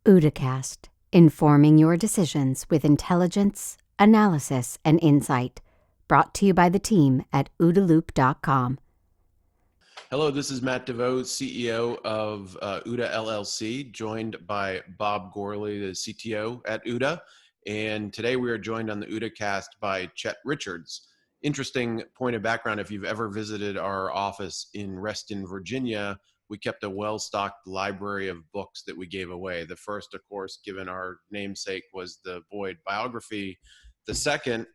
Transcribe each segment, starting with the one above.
OODAcast, informing your decisions with intelligence, analysis, and insight. Brought to you by the team at OODAloop.com. Hello, this is Matt DeVoe, CEO of OODA LLC, joined by Bob Gorley, the CTO at OODA. And today we are joined on the OODAcast by Chet Richards. Interesting point of background, if you've ever visited our office in Reston, Virginia, we kept a well-stocked library of books that we gave away. The first, of course, given our namesake, was the Boyd biography. The second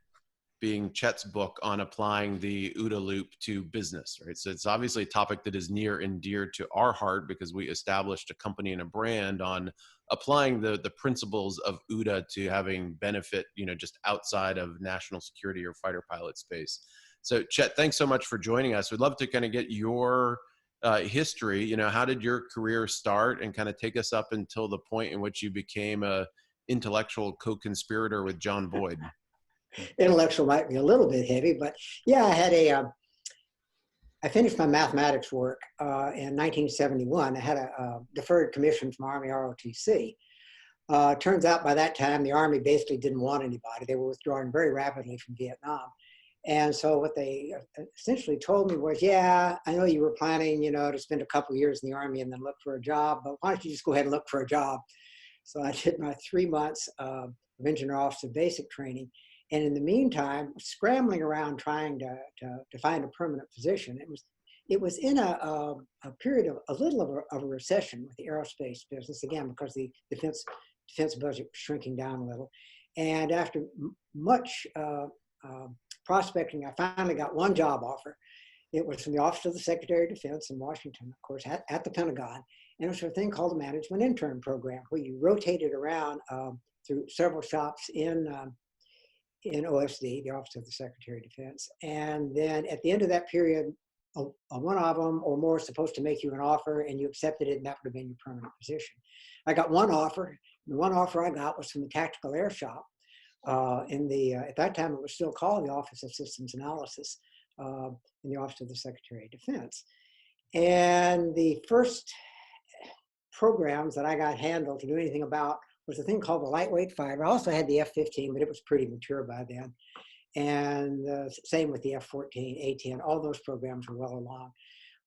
being Chet's book on applying the OODA Loop to business, right? So it's obviously a topic that is near and dear to our heart because we established a company and a brand on applying the principles of OODA to having benefit, just outside of national security or fighter pilot space. So Chet, thanks so much for joining us. We'd love to kind of get your history. How did your career start, and kind of take us up until the point in which you became a intellectual co-conspirator with John Boyd? Intellectual might be a little bit heavy, but yeah, I finished my mathematics work in 1971. I had a deferred commission from Army ROTC. Turns out by that time, the Army basically didn't want anybody. They were withdrawing very rapidly from Vietnam. And so what they essentially told me was, yeah, I know you were planning, to spend a couple of years in the Army and then look for a job, but why don't you just go ahead and look for a job? So I did my 3 months of engineer officer basic training. And in the meantime, scrambling around trying to find a permanent position. It was in a period of a little of a recession with the aerospace business, again, because the defense budget was shrinking down a little. And after much prospecting, I finally got one job offer. It was from the Office of the Secretary of Defense in Washington, of course, at the Pentagon. And it was for a thing called the Management Intern Program, where you rotated around through several shops in OSD, the Office of the Secretary of Defense. And then at the end of that period, one of them or more is supposed to make you an offer, and you accepted it, and that would have been your permanent position. I got one offer. The one offer I got was from the Tactical Air Shop. At that time, it was still called the Office of Systems Analysis in the Office of the Secretary of Defense. And the first programs that I got handled to do anything about was a thing called the lightweight fighter. I also had the F-15, but it was pretty mature by then. And same with the F-14, A-10, all those programs were well along.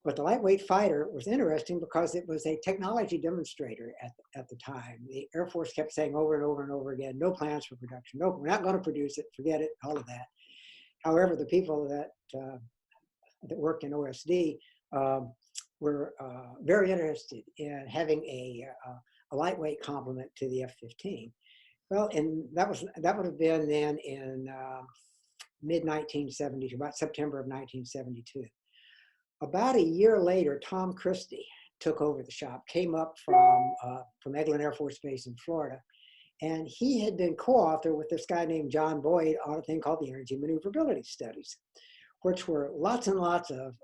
But the lightweight fighter was interesting because it was a technology demonstrator at the time. The Air Force kept saying over and over and over again, no plans for production. No, we're not going to produce it, forget it, all of that. However, the people that worked in OSD were very interested in having a lightweight complement to the F-15. Well, and that would have been then in mid-1972, about September of 1972. About a year later, Tom Christie took over the shop, came up from Eglin Air Force Base in Florida, and he had been co-author with this guy named John Boyd on a thing called the Energy Maneuverability Studies, which were lots and lots of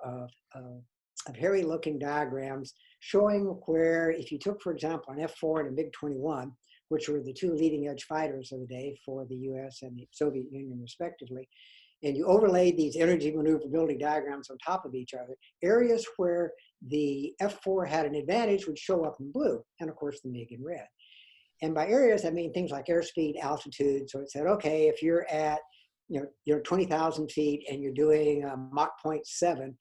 hairy-looking diagrams showing where, if you took, for example, an F-4 and a MiG-21, which were the two leading-edge fighters of the day for the U.S. and the Soviet Union, respectively, and you overlaid these energy maneuverability diagrams on top of each other, areas where the F-4 had an advantage would show up in blue, and of course the MiG in red. And by areas, I mean things like airspeed, altitude. So it said, okay, if you're at 20,000 feet and you're doing Mach 0.7,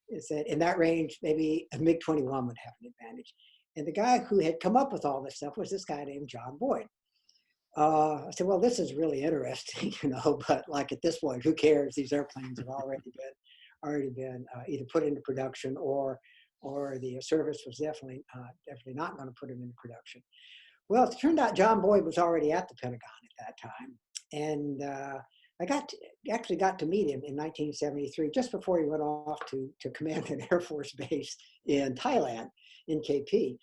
it said in that range, maybe a MiG-21 would have an advantage. And the guy who had come up with all this stuff was this guy named John Boyd. I said, well, this is really interesting, but like at this point, who cares? These airplanes have already been either put into production or the service was definitely not going to put them into production. Well, it turned out John Boyd was already at the Pentagon at that time. And I actually got to meet him in 1973, just before he went off to command an Air Force base in Thailand, in KP.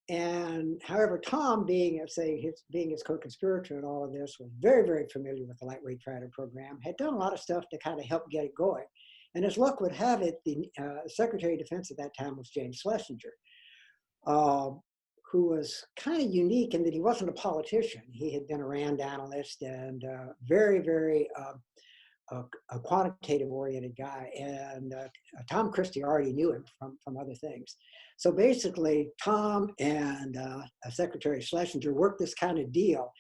And however, Tom, being his co-conspirator in all of this, was very, very familiar with the lightweight fighter program, had done a lot of stuff to kind of help get it going. And as luck would have it, the Secretary of Defense at that time was James Schlesinger, who was kind of unique in that he wasn't a politician. He had been a RAND analyst and very, very a quantitative-oriented guy, and Tom Christie already knew him from other things. So basically, Tom and Secretary Schlesinger worked this kind of deal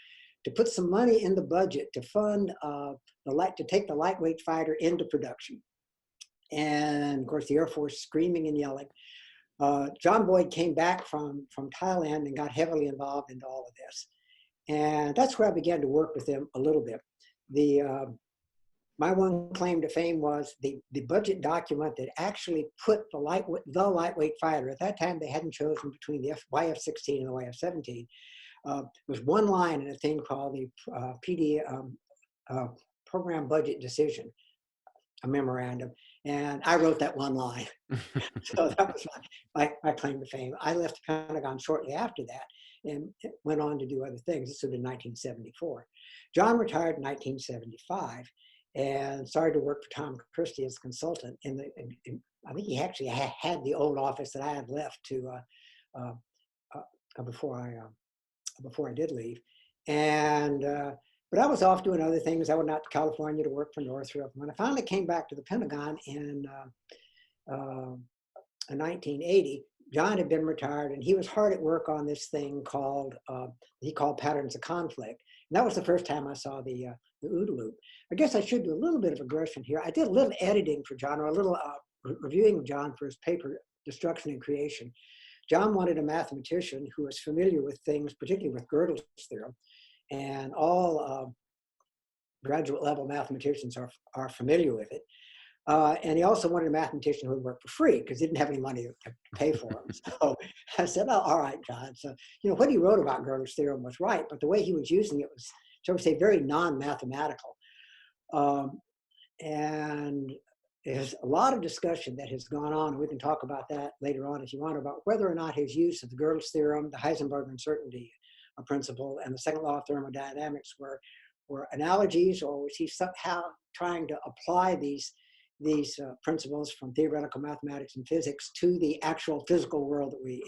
to put some money in the budget to fund to take the lightweight fighter into production. And of course, the Air Force screaming and yelling. John Boyd came back from Thailand and got heavily involved into all of this. And that's where I began to work with him a little bit. My one claim to fame was the budget document that actually put the lightweight fighter. At that time, they hadn't chosen between the YF-16 and the YF-17. Was one line in a thing called the Program Budget Decision, a memorandum. And I wrote that one line. So that was my claim to fame. I left the Pentagon shortly after that and went on to do other things. This was in 1974. John retired in 1975 and started to work for Tom Christie as a consultant. I think he actually had the old office that I had left before I did leave. But I was off doing other things. I went out to California to work for Northrop. When I finally came back to the Pentagon in 1980, John had been retired, and he was hard at work on this thing he called patterns of conflict. And that was the first time I saw the OODA Loop. I guess I should do a little bit of aggression here. I did a little editing for John, or a little reviewing of John for his paper, Destruction and Creation. John wanted a mathematician who was familiar with things, particularly with Gödel's theorem. And all graduate level mathematicians are familiar with it. And he also wanted a mathematician who would work for free because he didn't have any money to pay for him. So I said, oh, all right, John. So, what he wrote about Gödel's theorem was right, but the way he was using it was, shall we say, very non-mathematical. And there's a lot of discussion that has gone on, and we can talk about that later on if you want, about whether or not his use of the Gödel's theorem, the Heisenberg uncertainty principle, and the second law of thermodynamics were analogies, or was he somehow trying to apply these principles from theoretical mathematics and physics to the actual physical world that we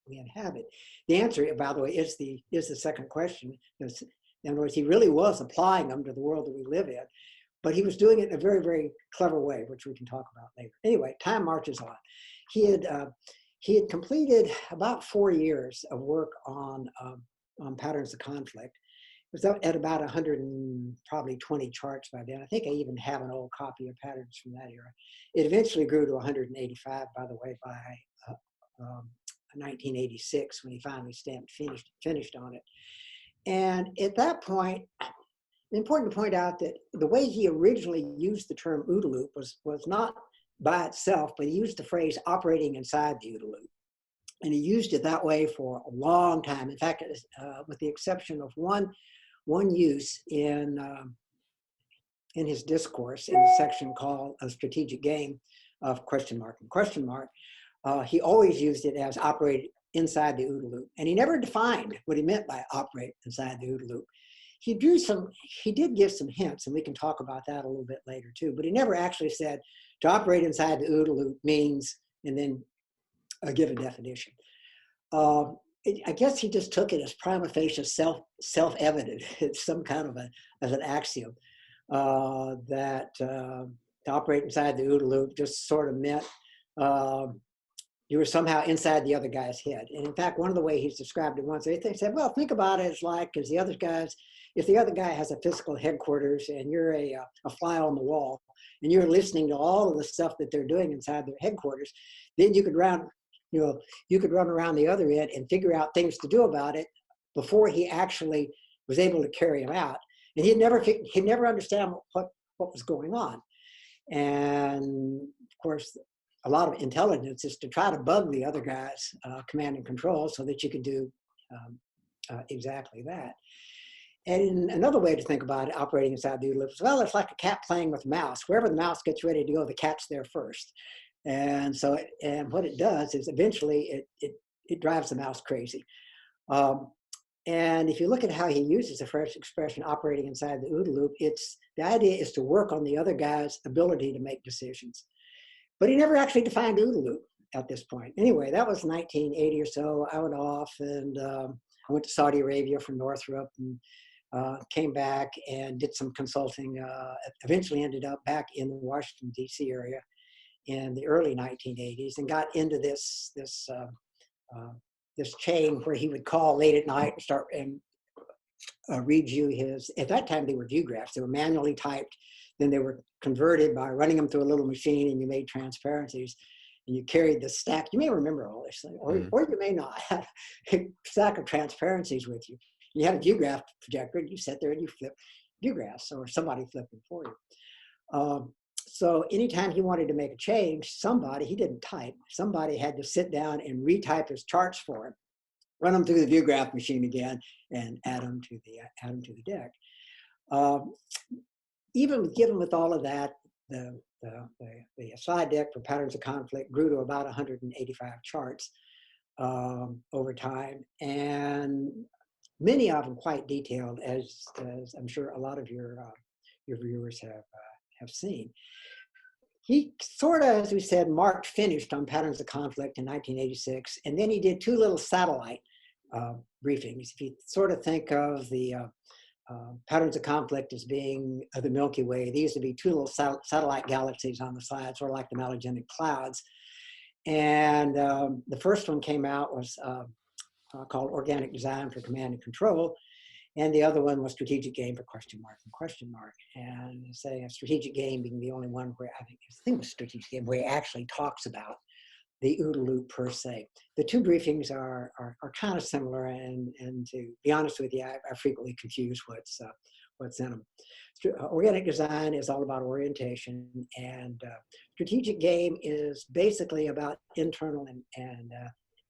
inhabit? The answer, by the way, is the second question. In other words, he really was applying them to the world that we live in, but he was doing it in a very, very clever way, which we can talk about later. Anyway, time marches on. He had completed about 4 years of work on patterns of conflict. It was at about 120 charts by then. I think I even have an old copy of patterns from that era. It eventually grew to 185, by the way, by 1986 when he finally finished on it. And at that point, it's important to point out that the way he originally used the term OODA Loop was not by itself, but he used the phrase operating inside the OODA Loop. And he used it that way for a long time. In fact, with the exception of one use in his discourse in a section called A Strategic Game of question mark and question mark, he always used it as operate inside the OODA Loop. And he never defined what he meant by operate inside the OODA Loop. He did give some hints, and we can talk about that a little bit later too, but he never actually said to operate inside the OODA Loop means, and then give a definition. I guess he just took it as prima facie self-evident. It's some kind of an axiom that to operate inside the OODA Loop just sort of meant you were somehow inside the other guy's head. And in fact, one of the ways he's described it once, they said, well, think about it as like, because if the other guy has a physical headquarters and you're a fly on the wall and you're listening to all of the stuff that they're doing inside their headquarters, then you could run around the other end and figure out things to do about it before he actually was able to carry them out. And he'd never understand what was going on. And of course, a lot of intelligence is to try to bug the other guy's command and control so that you can do exactly that. And another way to think about it, operating inside the OODA Loop, well, it's like a cat playing with a mouse. Wherever the mouse gets ready to go, the cat's there first. And so, and what it does is eventually it drives the mouse crazy. And if you look at how he uses the first expression, operating inside the OODA Loop, the idea is to work on the other guy's ability to make decisions. But he never actually defined OODA Loop at this point. Anyway, that was 1980 or so. I went off and I went to Saudi Arabia from Northrop, and came back and did some consulting, eventually ended up back in the Washington, D.C. area in the early 1980s and got into this chain where he would call late at night and start and read you his, at that time they were view graphs. They were manually typed, then they were converted by running them through a little machine, and you made transparencies. And you carried the stack. You may remember all this thing, or you may not have a stack of transparencies with you. You had a view graph projector, and you sat there and you flipped view graphs, or somebody flipped them for you. So anytime he wanted to make a change, he didn't type, somebody had to sit down and retype his charts for him, run them through the view graph machine again, and add them to the deck. Even given with all of that, the slide deck for patterns of conflict grew to about 185 charts over time, and many of them quite detailed, as I'm sure a lot of your viewers have seen. He sort of, as we said, finished on patterns of conflict in 1986, and then he did two little satellite briefings. If you sort of think of the patterns of conflict as being the Milky Way, these would be two little satellite galaxies on the side, sort of like the Magellanic Clouds. And the first one came out was called Organic Design for Command and Control. And the other one was Strategic Game for question mark. And say a strategic game being the only one where I think it was Strategic Game where he actually talks about the OODA loop per se. The two briefings are kind of similar, and to be honest with you, I frequently confuse what's in them. Organic design is all about orientation, and strategic game is basically about internal and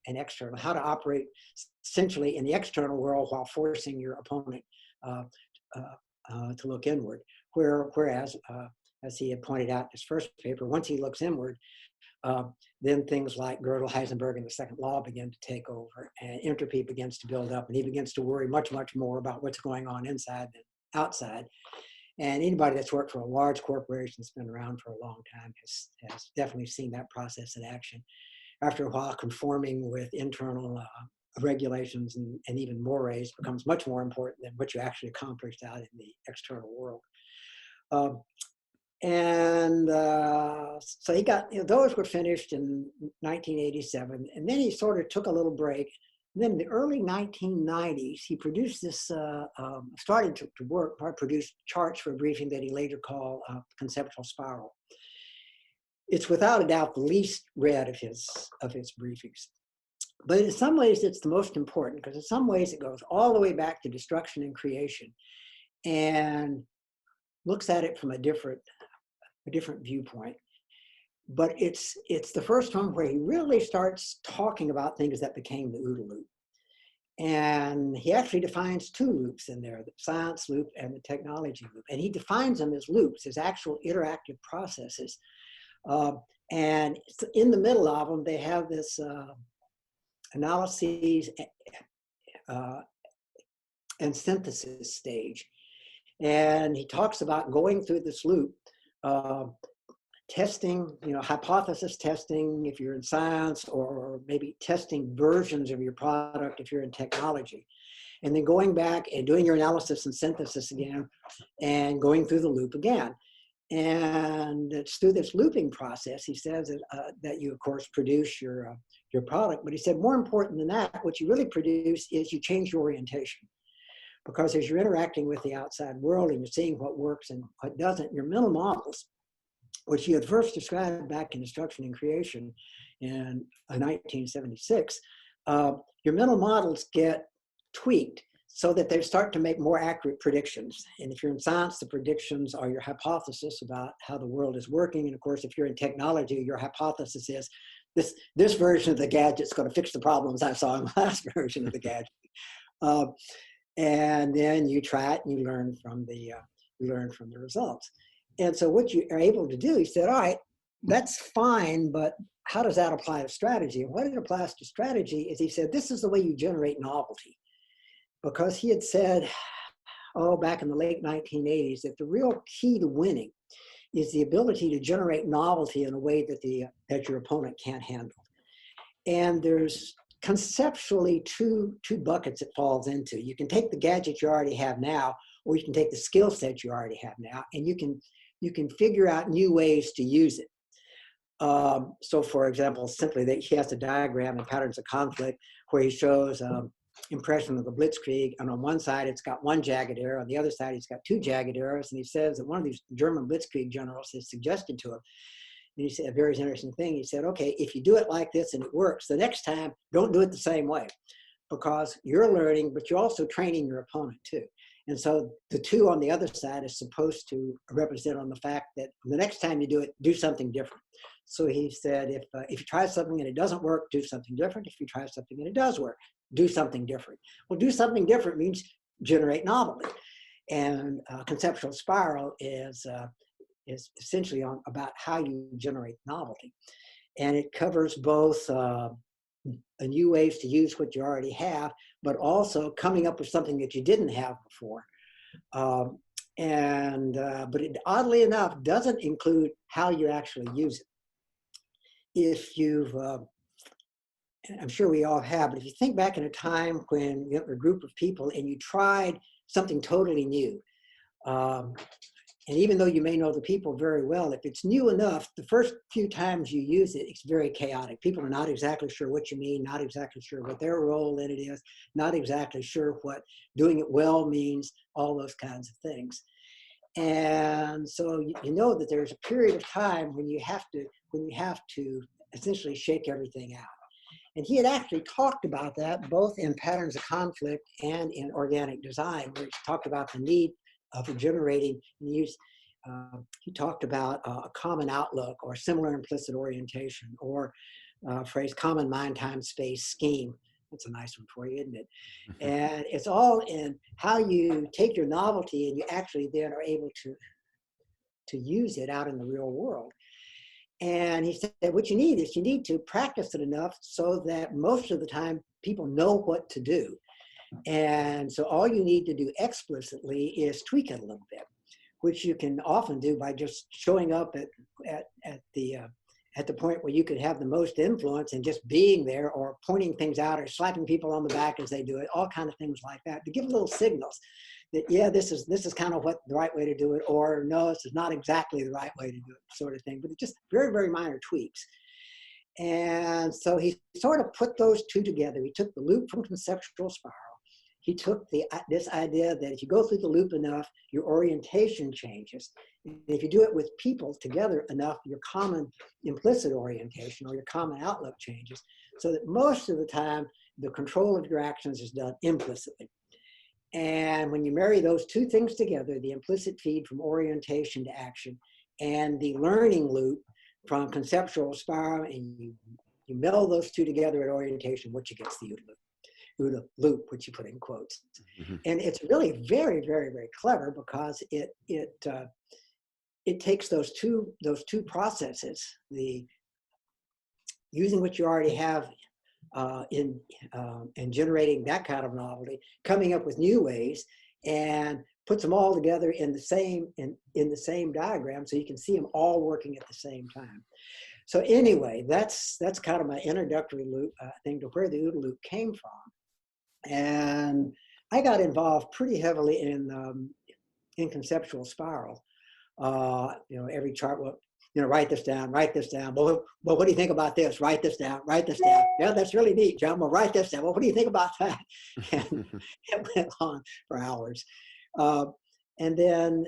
external, how to operate essentially in the external world while forcing your opponent to look inward. Whereas, as he had pointed out in his first paper, once he looks inward, then things like Gödel, Heisenberg, and the second law begin to take over, and entropy begins to build up, and he begins to worry much, much more about what's going on inside than outside. And anybody that's worked for a large corporation that's been around for a long time has definitely seen that process in action. After a while, conforming with internal regulations and even mores becomes much more important than what you actually accomplished out in the external world. So he got, those were finished in 1987, and then he sort of took a little break. And then in the early 1990s, he produced this, started to work, produced charts for a briefing that he later called Conceptual Spiral. It's without a doubt the least read of his briefings. But in some ways, it's the most important, because in some ways it goes all the way back to destruction and creation and looks at it from a different viewpoint. But it's the first one where he really starts talking about things that became the OODA loop. And he actually defines two loops in there, the science loop and the technology loop. And he defines them as loops, as actual interactive processes. And in the middle of them, they have this analyses and synthesis stage. And he talks about going through this loop, testing, hypothesis testing if you're in science, or maybe testing versions of your product if you're in technology. And then going back and doing your analysis and synthesis again, and going through the loop again. And it's through this looping process, he says, that you, of course, produce your product. But he said, more important than that, what you really produce is you change your orientation. Because as you're interacting with the outside world and you're seeing what works and what doesn't, your mental models, which you had first described back in Destruction and Creation in 1976, your mental models get tweaked so that they start to make more accurate predictions. And if you're in science, the predictions are your hypothesis about how the world is working. And of course, if you're in technology, your hypothesis is this version of the gadget's going to fix the problems I saw in the last version of the gadget. And then you try it and you learn from the results. And so what you are able to do, he said, all right, that's fine, but how does that apply to strategy? And what it applies to strategy is, he said, this is the way you generate novelty. Because he had said, back in the late 1980s, that the real key to winning is the ability to generate novelty in a way that your opponent can't handle. And there's conceptually two buckets it falls into. You can take the gadget you already have now, or you can take the skill set you already have now, and you can figure out new ways to use it. So for example, simply that he has a diagram in Patterns of Conflict where he shows impression of the blitzkrieg, and on one side it's got one jagged arrow, on the other side it's got two jagged arrows, and he says that one of these German blitzkrieg generals has suggested to him, and he said a very interesting thing. He said, okay, if you do it like this and it works, the next time don't do it the same way, because you're learning, but you're also training your opponent too. And so the two on the other side is supposed to represent on the fact that the next time you do it, do something different. So he said, if you try something and it doesn't work, do something different. If you try something and it does work, do something different. Well, do something different means generate novelty. And Conceptual Spiral is essentially about how you generate novelty. And it covers both new ways to use what you already have, but also coming up with something that you didn't have before. But it, oddly enough, doesn't include how you actually use it. If you've, I'm sure we all have, but if you think back in a time when you were a group of people and you tried something totally new, and even though you may know the people very well, if it's new enough, the first few times you use it, it's very chaotic. People are not exactly sure what you mean, not exactly sure what their role in it is, not exactly sure what doing it well means, all those kinds of things. And so you know that there's a period of time when you have to essentially shake everything out. And he had actually talked about that both in Patterns of Conflict and in Organic Design, where he talked about the need of generating use. He talked about a common outlook or similar implicit orientation, or phrase common mind, time, space scheme. That's a nice one for you, isn't it? And it's all in how you take your novelty and you actually then are able to use it out in the real world. And he said what you need is you need to practice it enough so that most of the time people know what to do. And so all you need to do explicitly is tweak it a little bit, which you can often do by just showing up at the point where you could have the most influence and just being there, or pointing things out, or slapping people on the back as they do it, all kinds of things like that, to give little signals that, yeah, this is kind of what the right way to do it, or no, this is not exactly the right way to do it, sort of thing. But it's just very, very minor tweaks. And so he sort of put those two together. He took the loop from Conceptual Spiral. He took this idea that if you go through the loop enough, your orientation changes. And if you do it with people together enough, your common implicit orientation or your common outlook changes, so that most of the time, the control of your actions is done implicitly. And when you marry those two things together, the implicit feed from orientation to action and the learning loop from Conceptual Spiral, and you meld those two together at orientation, what you get is the OODA loop. OODA loop, which you put in quotes. Mm-hmm. And it's really very, very, very clever, because it takes those two processes, the using what you already have in generating that kind of novelty, coming up with new ways, and puts them all together in the same diagram, so you can see them all working at the same time. So anyway, that's kind of my introductory loop thing to where the OODA loop came from. And I got involved pretty heavily in Conceptual Spiral. Every chart will, write this down. Well, what do you think about this? Write this down. Yeah, that's really neat, John. Well, write this down. Well, what do you think about that? And it went on for hours. And then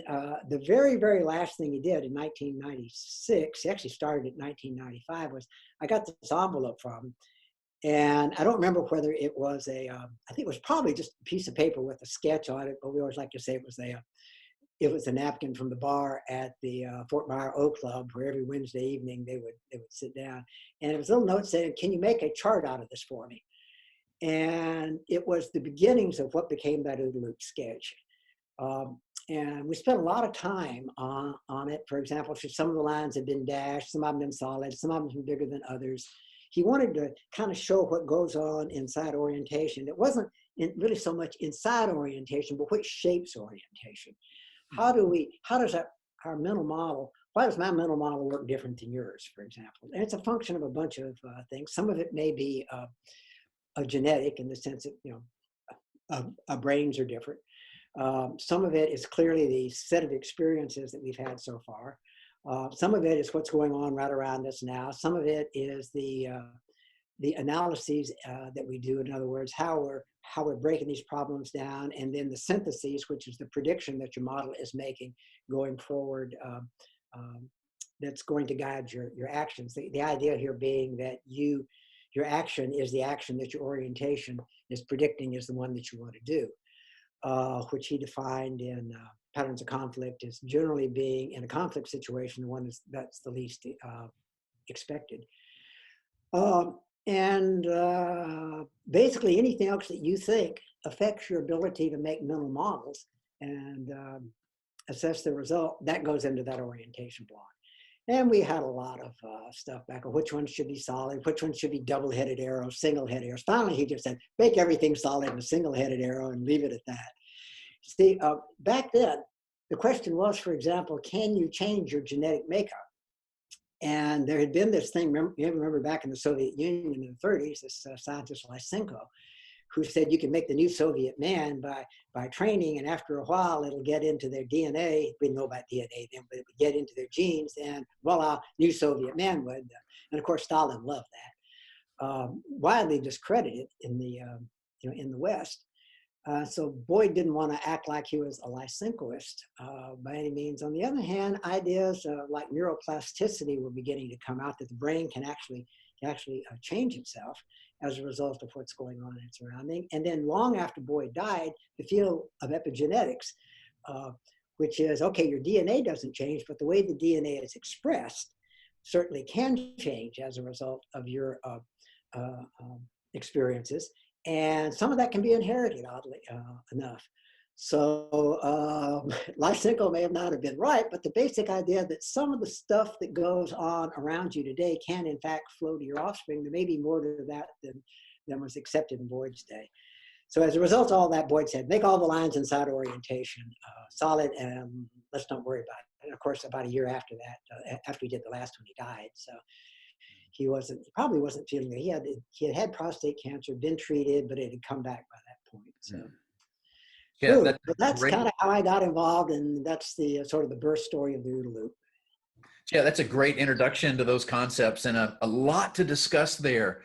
the very, very last thing he did in 1996, he actually started in 1995, was I got this envelope from him. And I don't remember whether it was I think it was probably just a piece of paper with a sketch on it, but we always like to say it was a napkin from the bar at the Fort Myer O Club, where every Wednesday evening they would sit down. And it was a little note saying, can you make a chart out of this for me? And it was the beginnings of what became that OODA Loop sketch. And we spent a lot of time on it. For example, some of the lines had been dashed, some of them been solid, some of them been bigger than others. He wanted to kind of show what goes on inside orientation. It wasn't really so much inside orientation, but what shapes orientation. How does our mental model, why does my mental model work different than yours, for example? And it's a function of a bunch of things. Some of it may be genetic in the sense that, our brains are different. Some of it is clearly the set of experiences that we've had so far. Some of it is what's going on right around us now. Some of it is the analyses that we do. In other words, how we're breaking these problems down, and then the syntheses, which is the prediction that your model is making going forward. That's going to guide your actions. The idea here being that your action is the action that your orientation is predicting is the one that you want to do, which he defined in patterns of conflict as generally being, in a conflict situation, the one that's the least expected. Basically anything else that you think affects your ability to make mental models and assess the result, that goes into that orientation block. And we had a lot of stuff back on which ones should be solid, which ones should be double-headed arrows, single-headed arrows. Finally, he just said, make everything solid in a single-headed arrow and leave it at that. See, back then, the question was, for example, can you change your genetic makeup? And there had been this thing, you remember back in the Soviet Union in the 30s, this scientist Lysenko, who said you can make the new Soviet man by training, and after a while it'll get into their DNA. We didn't know about DNA then, but it would get into their genes, and voila, new Soviet man would. And of course, Stalin loved that. Widely discredited in the in the West. So Boyd didn't want to act like he was a Lysenkoist by any means. On the other hand, ideas like neuroplasticity were beginning to come out, that the brain can actually change itself as a result of what's going on in its surrounding. And then long after Boyd died, the field of epigenetics, which is, okay, your DNA doesn't change, but the way the DNA is expressed certainly can change as a result of your experiences. And some of that can be inherited, oddly enough. So Lysenko may have not have been right, but the basic idea that some of the stuff that goes on around you today can in fact flow to your offspring, there may be more to that than was accepted in Boyd's day. So as a result of all that, Boyd said, make all the lines inside orientation solid, and let's not worry about it. And of course, about a year after that, after he did the last one, he died. So he probably wasn't feeling it. He had prostate cancer, been treated, but it had come back by that point. So. Yeah, that's kind of how I got involved, and that's the sort of the birth story of the OODA Loop. Yeah, that's a great introduction to those concepts, and a lot to discuss there.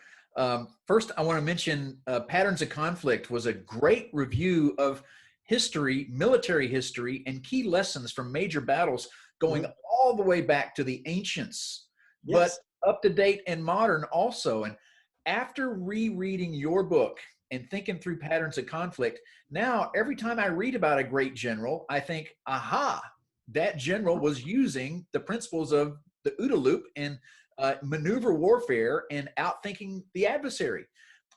First, I want to mention Patterns of Conflict was a great review of history, military history, and key lessons from major battles going all the way back to the ancients, but up to date and modern also. And after rereading your book and thinking through Patterns of Conflict, now every time I read about a great general, I think, aha, that general was using the principles of the OODA Loop and maneuver warfare and outthinking the adversary.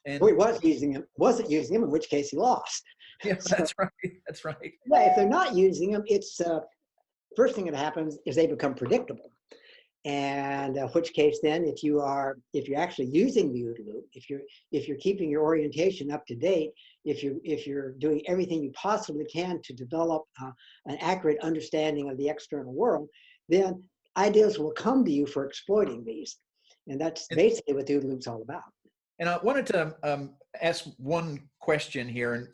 And he wasn't using them, in which case he lost. Yeah, so, that's right. That's right. Yeah, if they're not using them, it's first thing that happens is they become predictable. And which case then, if you're actually using the OODA Loop, if you're keeping your orientation up to date, if you're doing everything you possibly can to develop an accurate understanding of the external world, then ideas will come to you for exploiting these. And that's basically what the OODA Loop's all about. And I wanted to ask one question here. And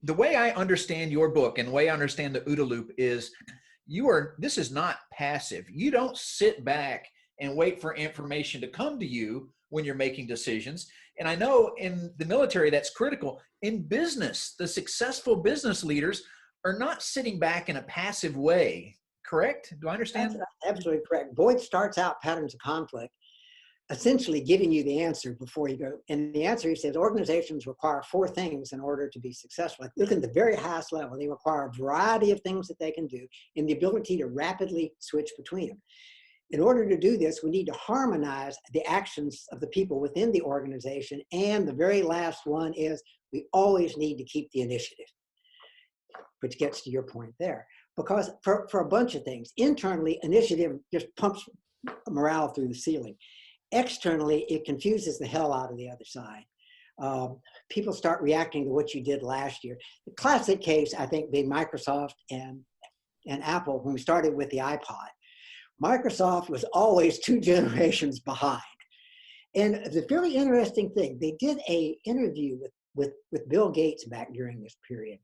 the way I understand your book and the way I understand the OODA Loop is, this is not passive. You don't sit back and wait for information to come to you when you're making decisions. And I know in the military that's critical. In business, the successful business leaders are not sitting back in a passive way. Correct? Do I understand? That's absolutely correct. Boyd starts out Patterns of Conflict essentially giving you the answer before you go. And the answer, he says, organizations require 4 things in order to be successful. Look at the very highest level. They require a variety of things that they can do and the ability to rapidly switch between them. In order to do this, we need to harmonize the actions of the people within the organization. And the very last one is we always need to keep the initiative, which gets to your point there. Because for a bunch of things, internally, initiative just pumps morale through the ceiling. Externally, it confuses the hell out of the other side. People start reacting to what you did last year. The classic case, I think, being Microsoft and Apple when we started with the iPod. Microsoft was always 2 generations behind. And it's a fairly interesting thing. They did a interview with Bill Gates back during this period.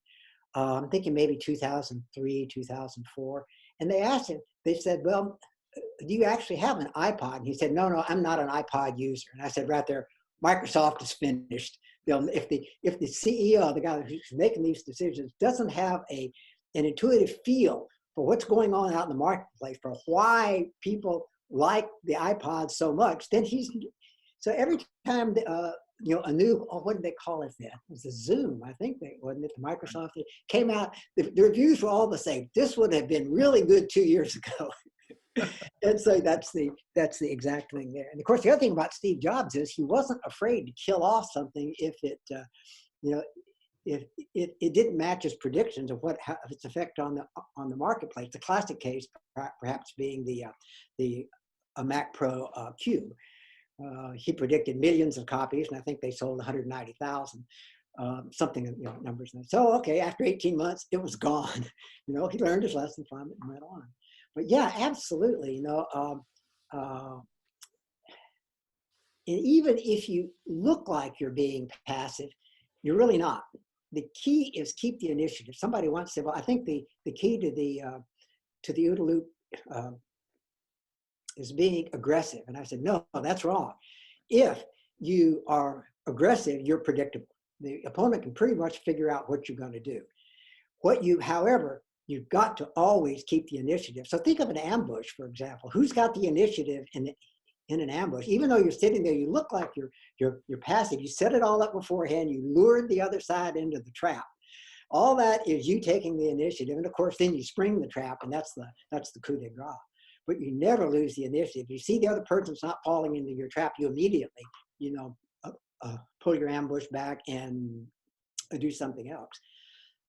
I'm thinking maybe 2003, 2004. And they asked him, they said, well, do you actually have an iPod? And he said, no, I'm not an iPod user. And I said, right there, Microsoft is finished. If the CEO, the guy who's making these decisions, doesn't have an intuitive feel for what's going on out in the marketplace, for why people like the iPod so much, then so every time a new, what did they call it then? It was the Zoom, I think, wasn't it? The Microsoft came out. The reviews were all the same. This would have been really good 2 years ago. And so that's the exact thing there. And of course, the other thing about Steve Jobs is he wasn't afraid to kill off something if it, if it didn't match his predictions of its effect on the marketplace. The classic case, perhaps being the Mac Pro Cube. He predicted millions of copies, and I think they sold 190,000, something, numbers. So, okay, after 18 months, it was gone. He learned his lesson from it and went on. But yeah, absolutely. And even if you look like you're being passive, you're really not. The key is keep the initiative. Somebody once said, well, I think the key to the OODA Loop is being aggressive. And I said, no, that's wrong. If you are aggressive, you're predictable. The opponent can pretty much figure out what you're going to do. However, you've got to always keep the initiative. So think of an ambush, for example. Who's got the initiative in an ambush? Even though you're sitting there, you look like you're passive. You set it all up beforehand. You lured the other side into the trap. All that is you taking the initiative, and of course, then you spring the trap, and that's the coup de grace. But you never lose the initiative. You see the other person's not falling into your trap, you immediately, pull your ambush back and do something else.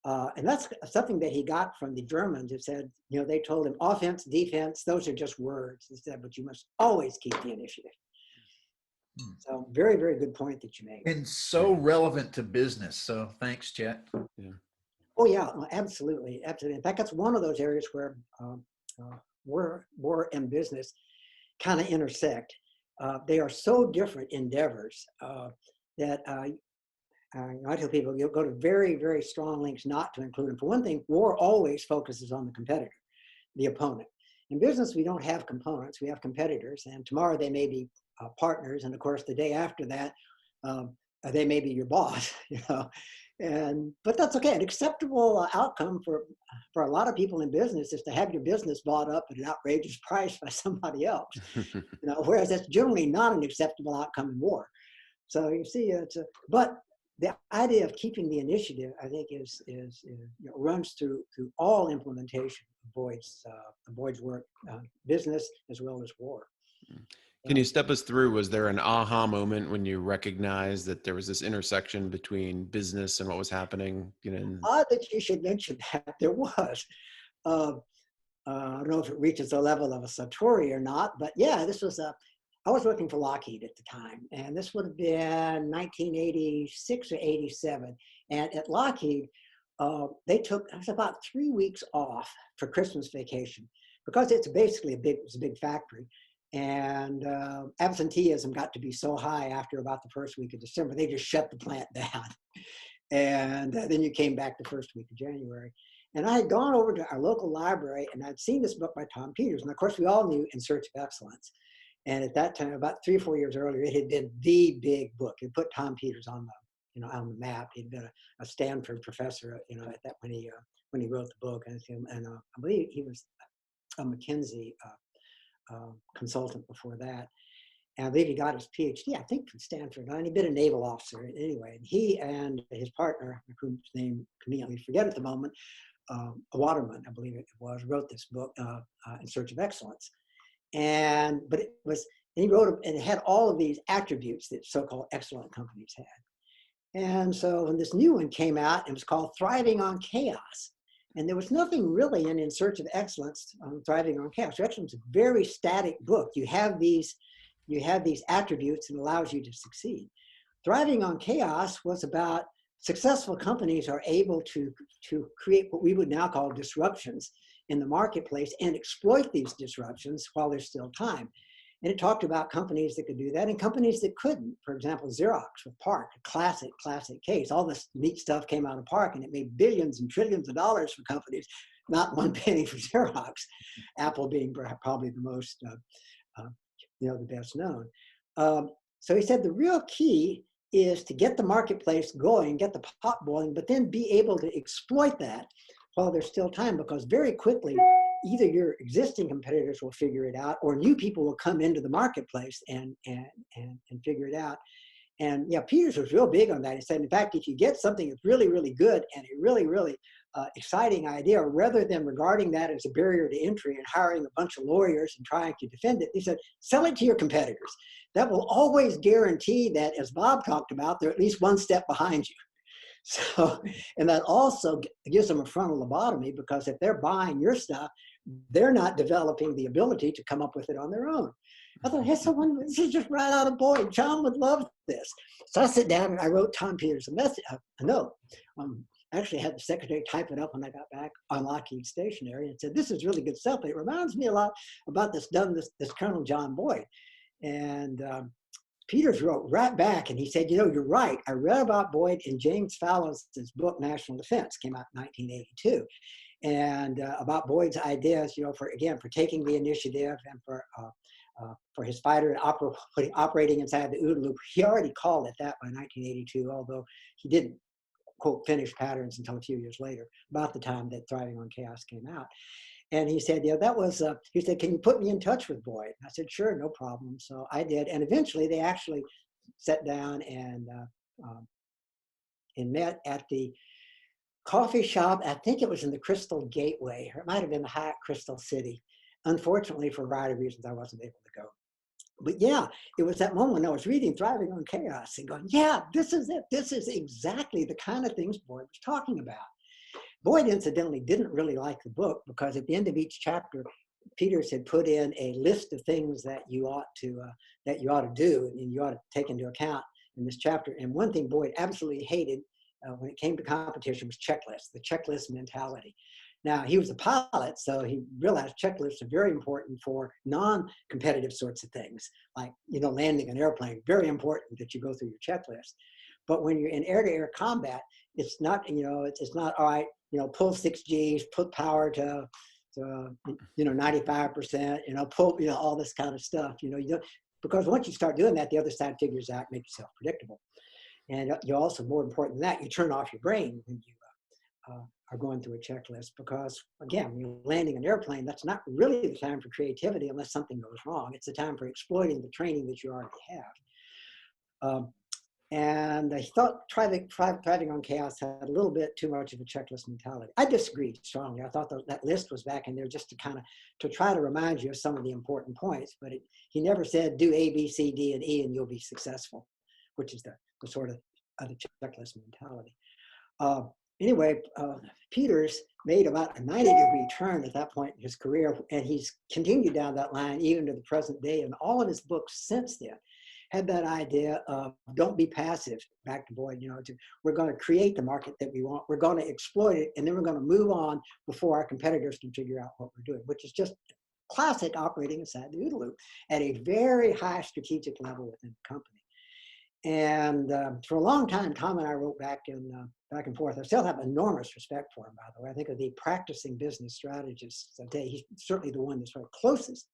And that's something that he got from the Germans. It said, they told him offense, defense, those are just words. Instead, but you must always keep the initiative. So very, very good point that you made. And so relevant to business. So thanks, Chet. Yeah. Oh yeah, absolutely, absolutely. In fact, that's one of those areas where war and business kind of intersect. They are so different endeavors that I tell people, you'll go to very, very strong links not to include them. For one thing, war always focuses on the competitor, the opponent. In business, we don't have components, we have competitors, and tomorrow they may be partners, and of course, the day after that, they may be your boss, but that's okay. An acceptable outcome for a lot of people in business is to have your business bought up at an outrageous price by somebody else, whereas that's generally not an acceptable outcome in war. So you see, but the idea of keeping the initiative, I think, is runs through all implementation of Boyd's work, business as well as war. Can you step us through, was there an aha moment when you recognized that there was this intersection between business and what was happening? Odd that you should mention that. There was. I don't know if it reaches the level of a Satori or not, but yeah, I was working for Lockheed at the time, and this would have been 1986 or 87. And at Lockheed, they took, it was about 3 weeks off for Christmas vacation because it's basically it was a big factory. And absenteeism got to be so high after about the first week of December, they just shut the plant down. And then you came back the first week of January. And I had gone over to our local library, and I'd seen this book by Tom Peters. And of course, we all knew In Search of Excellence. And at that time, about 3 or 4 years earlier, it had been the big book. It put Tom Peters on the map. He'd been a Stanford professor, at that when he wrote the book. And I believe he was a McKinsey consultant before that. And I believe he got his PhD, I think, from Stanford. And he'd been a naval officer anyway. And he and his partner, whose name I conveniently forget at the moment, Waterman, I believe it was, wrote this book, In Search of Excellence. But he wrote it, and it had all of these attributes that so-called excellent companies had. And so when this new one came out, it was called Thriving on Chaos. And there was nothing really in Search of Excellence on Thriving on Chaos. So Excellence is a very static book. You have these attributes and allows you to succeed. Thriving on Chaos was about successful companies are able to create what we would now call disruptions in the marketplace and exploit these disruptions while there's still time. And it talked about companies that could do that and companies that couldn't. For example, Xerox with PARC, a classic case. All this neat stuff came out of PARC and it made billions and trillions of dollars for companies, not one penny for Xerox, Apple being probably the most, the best known. So he said the real key is to get the marketplace going, get the pot boiling, but then be able to exploit that while there's still time, because very quickly, either your existing competitors will figure it out or new people will come into the marketplace and figure it out. And yeah, Peters was real big on that. He said, in fact, if you get something that's really, really good and a really, really exciting idea, rather than regarding that as a barrier to entry and hiring a bunch of lawyers and trying to defend it, he said, sell it to your competitors. That will always guarantee that, as Bob talked about, they're at least one step behind you. So, and that also gives them a frontal lobotomy, because if they're buying your stuff, they're not developing the ability to come up with it on their own. I thought, hey, this is just right out of Boyd. John would love this. So I sit down and I wrote Tom Peters a note. I actually had the secretary type it up when I got back on Lockheed Stationery and said, this is really good stuff, but it reminds me a lot about this Colonel John Boyd. And Peters wrote right back and he said, you're right. I read about Boyd in James Fallows' book, National Defense, came out in 1982. And about Boyd's ideas, for taking the initiative and for his fighter operating inside the OODA Loop. He already called it that by 1982, although he didn't, quote, finish patterns until a few years later, about the time that Thriving on Chaos came out. And he said, he said, can you put me in touch with Boyd? And I said, sure, no problem. So I did. And eventually they actually sat down and met at the coffee shop. I think it was in the Crystal Gateway, or it might have been the Hyatt Crystal City. Unfortunately, for a variety of reasons, I wasn't able to go. But yeah, it was that moment when I was reading Thriving on Chaos and going, yeah, this is it. This is exactly the kind of things Boyd was talking about. Boyd, incidentally, didn't really like the book, because at the end of each chapter, Peters had put in a list of things that you ought to do and you ought to take into account in this chapter. And one thing Boyd absolutely hated when it came to competition was checklists, the checklist mentality. Now, he was a pilot, so he realized checklists are very important for non-competitive sorts of things, like, landing an airplane. Very important that you go through your checklist. But when you're in air-to-air combat, it's not, it's not, all right, pull 6 Gs, put power to 95%, pull, all this kind of stuff. Because once you start doing that, the other side figures out, make yourself predictable. And you also, more important than that, you turn off your brain when you are going through a checklist, because again, when you're landing an airplane, that's not really the time for creativity unless something goes wrong. It's the time for exploiting the training that you already have. And I thought Thriving on Chaos had a little bit too much of a checklist mentality. I disagreed strongly. I thought that list was back in there just to try to remind you of some of the important points, but he never said do A, B, C, D, and E and you'll be successful, which is the sort of the checklist mentality. Anyway, Peters made about a 90-degree turn at that point in his career, and he's continued down that line even to the present day. And all of his books since then had that idea of don't be passive, back to Boyd, we're going to create the market that we want, we're going to exploit it, and then we're going to move on before our competitors can figure out what we're doing, which is just classic operating inside the OODA Loop at a very high strategic level within the company. And for a long time, Tom and I wrote back and forth. I still have enormous respect for him, by the way. I think of the practicing business strategists today, he's certainly the one that's sort of closest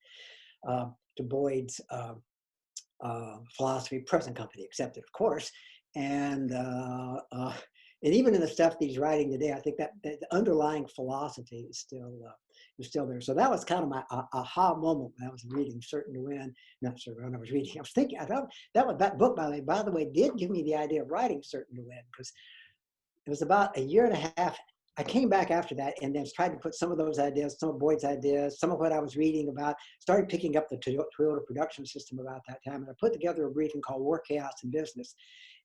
to Boyd's philosophy, present company accepted, of course. And even in the stuff that he's writing today, I think that the underlying philosophy is still there. So that was kind of my aha moment when I was reading Certain to Win. Not certain when I was reading. I was thinking, I thought that book, by the way, did give me the idea of writing Certain to Win, because it was about a year and a half. I came back after that and then tried to put some of those ideas, some of Boyd's ideas, some of what I was reading about, started picking up the Toyota production system about that time. And I put together a briefing called War, Chaos, and Business.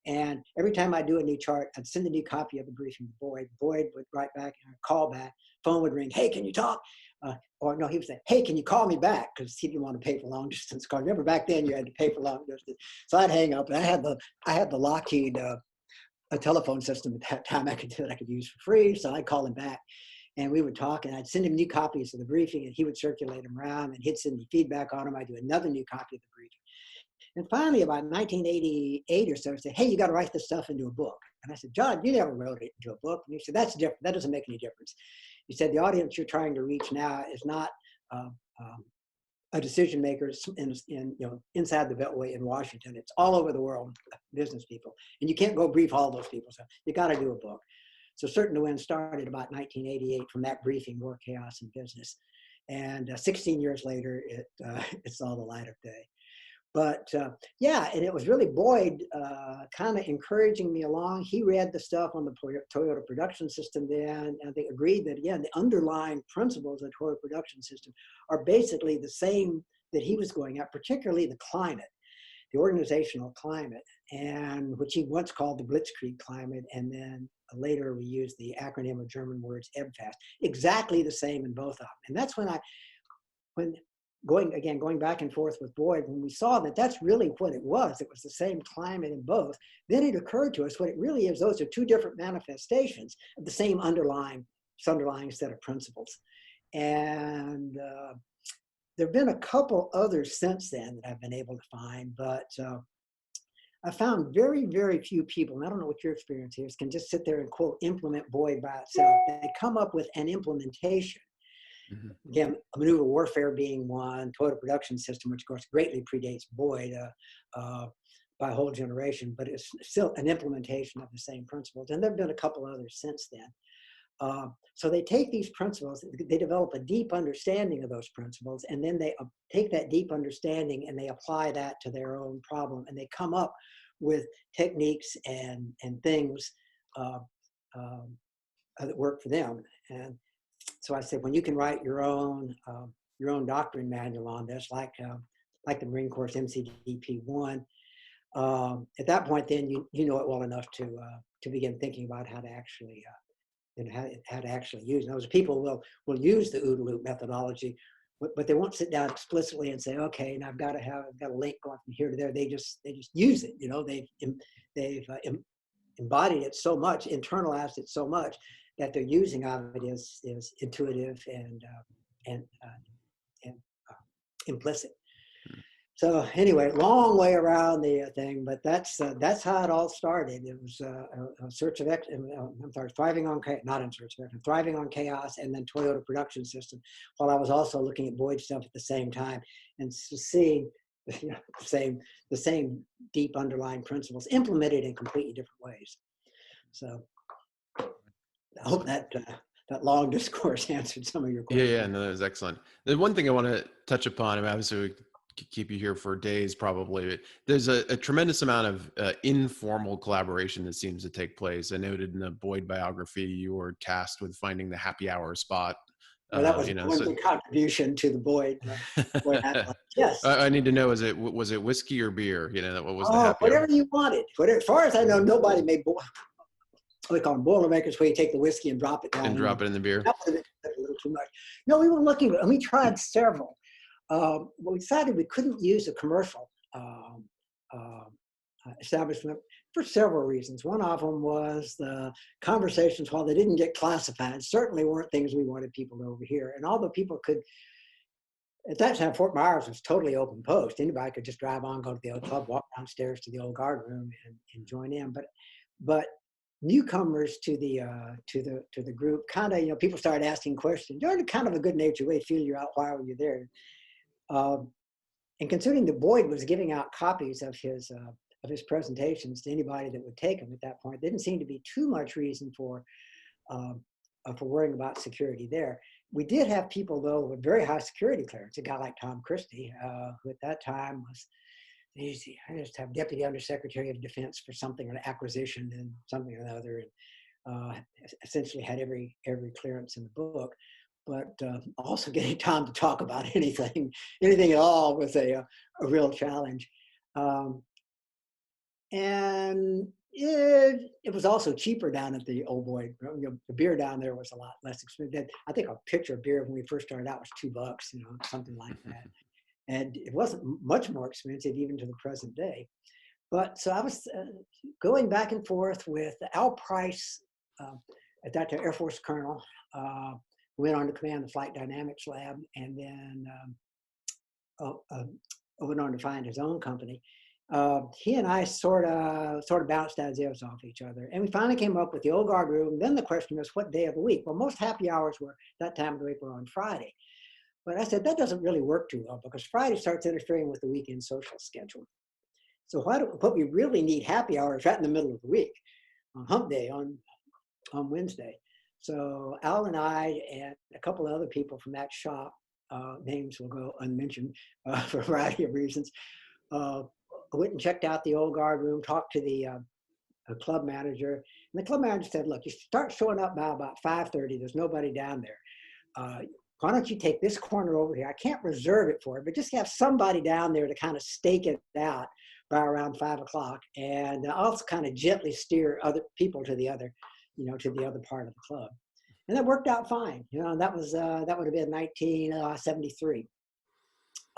And every time I do a new chart, I'd send a new copy of the briefing to Boyd. Boyd would write back and I'd call back. Phone would ring, hey, can you talk? Or no, he would say, hey, can you call me back? Because he didn't want to pay for long distance calls. Remember back then you had to pay for long distance. So I'd hang up, and I had the Lockheed a telephone system at that time I could use for free. So I'd call him back. And we would talk, and I'd send him new copies of the briefing, and he would circulate them around, and he'd send me feedback on them. I'd do another new copy of the briefing. And finally, about 1988 or so, I said, hey, you got to write this stuff into a book. And I said, John, you never wrote it into a book. And he said, that's different. That doesn't make any difference. He said, the audience you're trying to reach now is not a decision maker inside the Beltway in Washington. It's all over the world, business people. And you can't go brief all those people. So you got to do a book. So Certain to Win started about 1988 from that briefing, War, Chaos, and Business. And 16 years later, it saw the light of day. But yeah, and it was really Boyd kind of encouraging me along. He read the stuff on the Toyota production system then, and they agreed that, again, the underlying principles of the Toyota production system are basically the same that he was going at, particularly the climate, the organizational climate, and which he once called the Blitzkrieg climate, and then later we used the acronym of German words EBFAST. Exactly the same in both of them. And that's when going back and forth with Boyd, when we saw that that's really what it was the same climate in both, then it occurred to us what it really is, those are two different manifestations of the same underlying set of principles. And there have been a couple others since then that I've been able to find, but I found very, very few people, and I don't know what your experience is, can just sit there and quote, implement Boyd by itself. They come up with an implementation. Mm-hmm. Again, maneuver warfare being one, Toyota production system, which of course greatly predates Boyd by a whole generation, but it's still an implementation of the same principles. And there have been a couple others since then. So they take these principles, they develop a deep understanding of those principles, and then they take that deep understanding and they apply that to their own problem, and they come up with techniques and things that work for them. And so I said, when you can write your own doctrine manual on this, like the Marine Corps MCDP-1, at that point, then you know it well enough to begin thinking about how to actually how to actually use it. Those people will use the OODA Loop methodology, but they won't sit down explicitly and say, okay, and I've got a link going from here to there. They just use it. You know, they've embodied it so much, internalized it so much, that they're using of it is intuitive and implicit. So anyway, long way around the thing, but that's how it all started. It was thriving on thriving on chaos, and then Toyota production system. While I was also looking at Boyd stuff at the same time, and seeing the same deep underlying principles implemented in completely different ways. So I hope that long discourse answered some of your questions. Yeah, no, that was excellent. The one thing I want to touch upon, and obviously we could keep you here for days probably, but there's a tremendous amount of informal collaboration that seems to take place. I noted in the Boyd biography, you were tasked with finding the happy hour spot. Well, that was one contribution to the Boyd. Yes. I need to know, was it whiskey or beer? What was the happy whatever hour? you wanted. As far as I know, nobody made we call them Boilermakers, where you take the whiskey and drop it down. And drop it in the beer. That would have been a little too much. No, we were looking, and we tried several. We decided we couldn't use a commercial establishment for several reasons. One of them was the conversations, while they didn't get classified, certainly weren't things we wanted people to overhear. And although people could, at that time, Fort Myers was totally open post. Anybody could just drive on, go to the old club, walk downstairs to the old guard room and join in. But newcomers to the group, kind of, people started asking questions. They're in kind of a good-natured way, feel you out while you're there. And considering that Boyd was giving out copies of his presentations to anybody that would take them at that point, there didn't seem to be too much reason for worrying about security there. We did have people, though, with very high security clearance. A guy like Tom Christie, who at that time was, I just have Deputy Undersecretary of Defense for something, or acquisition and something or another, and essentially had every clearance in the book. But also getting Tom to talk about anything at all was a real challenge. And it was also cheaper down at the old Boyd. The beer down there was a lot less expensive. I think a pitcher of beer when we first started out was $2, something like that. And it wasn't much more expensive even to the present day. But so I was going back and forth with Al Price. at that time, Air Force colonel, went on to command the Flight Dynamics Lab, and then went on to find his own company. He and I sort of bounced ideas off each other, and we finally came up with the old guard room. Then the question was, what day of the week? Well, most happy hours were that time of the week were on Friday, but I said that doesn't really work too well because Friday starts interfering with the weekend social schedule. So what we really need happy hours right in the middle of the week, on Hump Day on Wednesday. So Al and I and a couple of other people from that shop, names will go unmentioned for a variety of reasons, went and checked out the old guard room, talked to the club manager, and the club manager said, look, you start showing up by about 5:30, there's nobody down there. Why don't you take this corner over here? I can't reserve it for it, but just have somebody down there to kind of stake it out by around 5 o'clock, and also kind of gently steer other people to the other, to the other part of the club. And that worked out fine. That was that would have been 1973.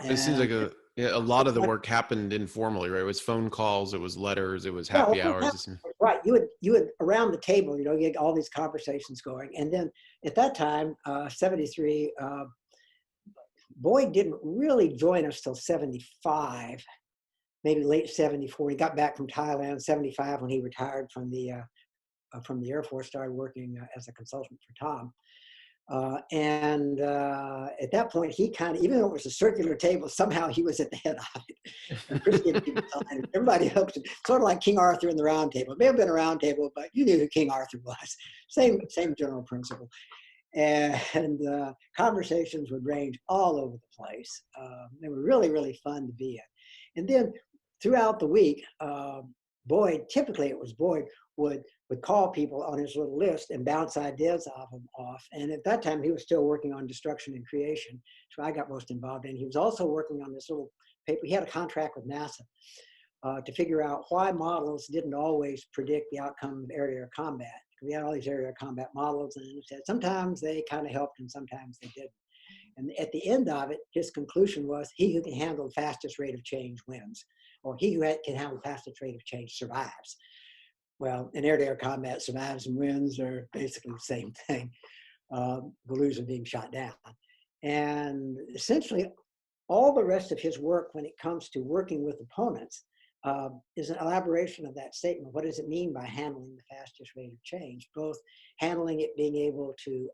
It seems like a lot of the work happened informally, right? It was phone calls, it was letters, it was happy hours. Right. You would around the table, you get all these conversations going. And then at that time, 73, Boyd didn't really join us till 75, maybe late 74. He got back from Thailand, 75, when he retired from the Air Force, started working as a consultant for Tom. And at that point, he kind of, even though it was a circular table, somehow he was at the head of it. And Chris gave people time. Everybody helped him, sort of like King Arthur in the Round Table. It may have been a round table, but you knew who King Arthur was. Same general principle. And conversations would range all over the place. They were really, really fun to be in. And then throughout the week, Boyd, typically it was Boyd, would call people on his little list and bounce ideas off. And at that time, he was still working on destruction and creation, so I got most involved in. He was also working on this little paper. He had a contract with NASA to figure out why models didn't always predict the outcome of air-to-air combat. We had all these air-to-air combat models, and he said sometimes they kind of helped and sometimes they didn't. And at the end of it, his conclusion was, he who can handle the fastest rate of change wins, or he who can handle the fastest rate of change survives. Well, in air-to-air combat, survives and wins are basically the same thing. The loser being shot down. And essentially, all the rest of his work when it comes to working with opponents is an elaboration of that statement. What does it mean by handling the fastest rate of change? Both handling it, being able to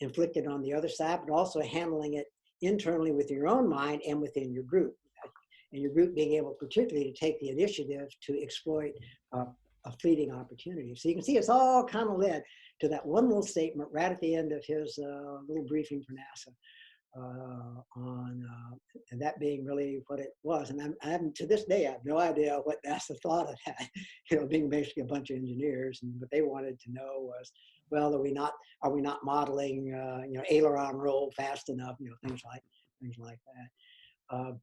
inflict it on the other side, but also handling it internally with your own mind and within your group. And your group being able particularly to take the initiative to exploit a fleeting opportunity. So you can see it's all kind of led to that one little statement right at the end of his little briefing for NASA and that being really what it was. And I'm to this day, I have no idea what NASA thought of that, being basically a bunch of engineers. And what they wanted to know was, well, are we not modeling, aileron roll fast enough, things like that.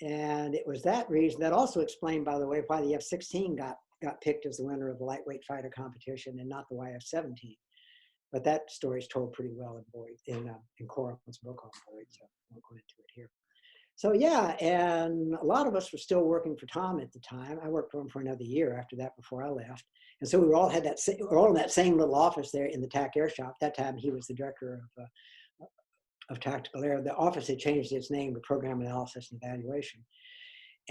And it was that reason that also explained, by the way, why the F-16 got picked as the winner of the lightweight fighter competition and not the YF-17. But that story is told pretty well in Coram's book on Boyd, so I won't go into it here. So yeah, and a lot of us were still working for Tom at the time. I worked for him for another year after that before I left. And so we were all in that same little office there in the TAC Air Shop. At that time, he was the director of Tactical Air. The office had changed its name to Program Analysis and Evaluation.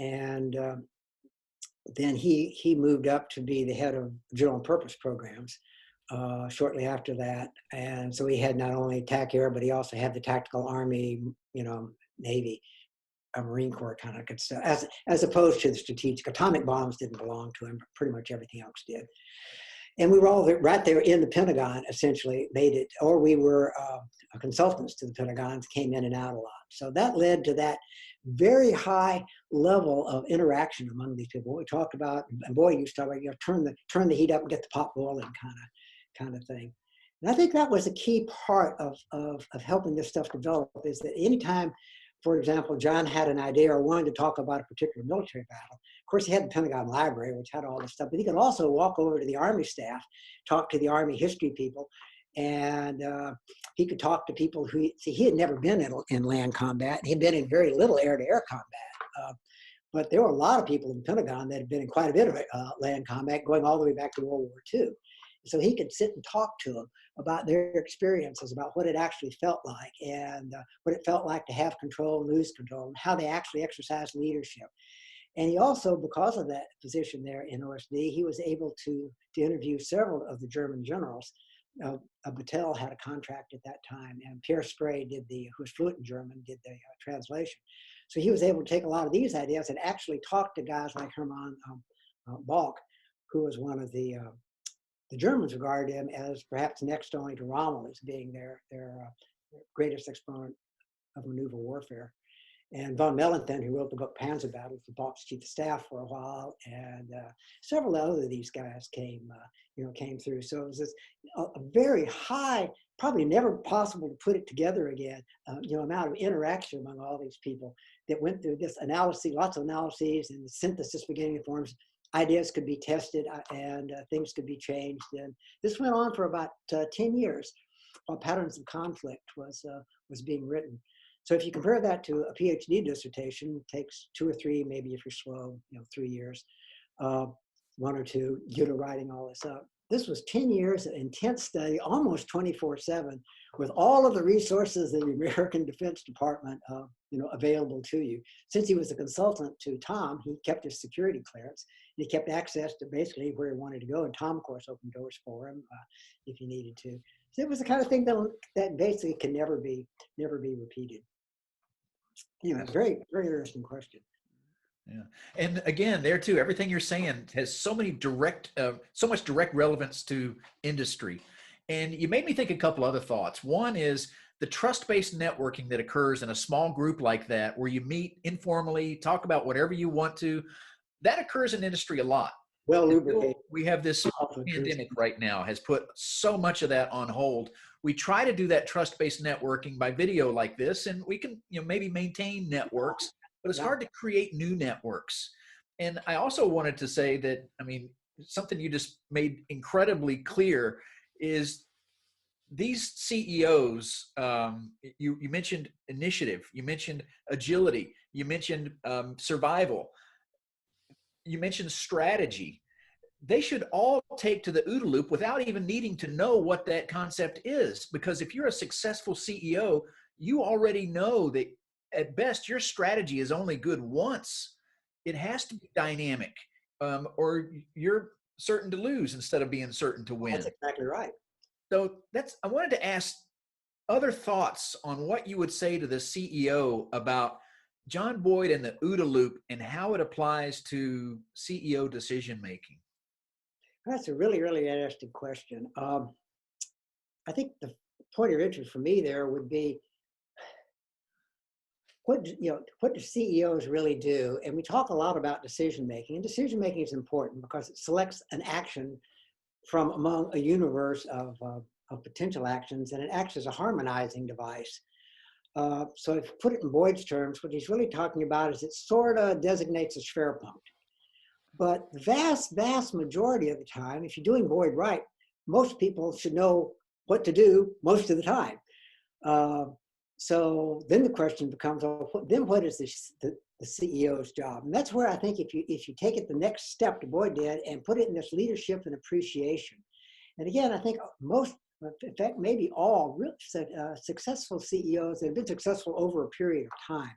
And then he moved up to be the head of general purpose programs shortly after that. And so he had not only TAC Air, but he also had the Tactical Army, Navy, Marine Corps kind of good stuff, as opposed to the strategic. Atomic bombs didn't belong to him, but pretty much everything else did. And we were all right there in the Pentagon, essentially, made it, or we were consultants to the Pentagon, came in and out a lot. So that led to that very high level of interaction among these people. We talked about, and Boyd used to talk about, turn the heat up and get the pot boiling kind of thing. And I think that was a key part of helping this stuff develop, is that anytime, for example, John had an idea or wanted to talk about a particular military battle. Of course, he had the Pentagon Library, which had all this stuff, but he could also walk over to the Army staff, talk to the Army history people, and he could talk to people who, he had never been in land combat. He had been in very little air-to-air combat. But there were a lot of people in the Pentagon that had been in quite a bit of land combat, going all the way back to World War II. so he could sit and talk to them about their experiences, about what it actually felt like, and what it felt like to have control and lose control, and how they actually exercise leadership. And he also, because of that position there in OSD, he was able to interview several of the German generals. Battelle had a contract at that time, and Pierre Spray who was fluent in German, did the translation. So he was able to take a lot of these ideas and actually talk to guys like Hermann Balk, who was one of the Germans regarded him as perhaps next only to Rommel as being their greatest exponent of maneuver warfare. And von Mellenthin, who wrote the book Panzer Battles, the Balk's chief of staff for a while, and several other of these guys came through. So it was a very high, probably never possible to put it together again, amount of interaction among all these people that went through this analysis, lots of analyses, and the synthesis beginning to form. Ideas could be tested and things could be changed. And this went on for about 10 years while Patterns of Conflict was being written. So if you compare that to a PhD dissertation, it takes 2 or 3, maybe if you're slow, 3 years, 1 or 2, writing all this up. This was 10 years of intense study, almost 24/7, with all of the resources of the American Defense Department, available to you. Since he was a consultant to Tom, he kept his security clearance. And he kept access to basically where he wanted to go. And Tom, of course, opened doors for him if he needed to. So it was the kind of thing that basically can never be repeated. Very, very interesting question. Yeah. And again, there too, everything you're saying has so much direct relevance to industry. And you made me think a couple other thoughts. One is the trust-based networking that occurs in a small group like that, where you meet informally, talk about whatever you want to. That occurs in industry a lot. Well lubricated. We have this pandemic right now has put so much of that on hold. We try to do that trust-based networking by video like this, and we can maybe maintain networks, but it's hard to create new networks. And I also wanted to say that, something you just made incredibly clear is these CEOs, you mentioned initiative, you mentioned agility, you mentioned survival, you mentioned strategy. They should all take to the OODA Loop without even needing to know what that concept is. Because if you're a successful CEO, you already know that at best your strategy is only good once. It has to be dynamic, or you're certain to lose instead of being certain to win. That's exactly right. So I wanted to ask other thoughts on what you would say to the CEO about John Boyd and the OODA Loop and how it applies to CEO decision-making. That's a really, really interesting question. I think the point of interest for me there would be what do CEOs really do? And we talk a lot about decision-making, and decision-making is important because it selects an action from among a universe of potential actions, and it acts as a harmonizing device. So if you put it in Boyd's terms, what he's really talking about is it sort of designates a Schwerpunkt. But the vast, vast majority of the time, if you're doing Boyd right, most people should know what to do most of the time. So then the question becomes, what is the CEO's job? And that's where I think if you take it the next step to Boyd did and put it in this leadership and appreciation. And again, I think most, in fact, maybe all successful CEOs that have been successful over a period of time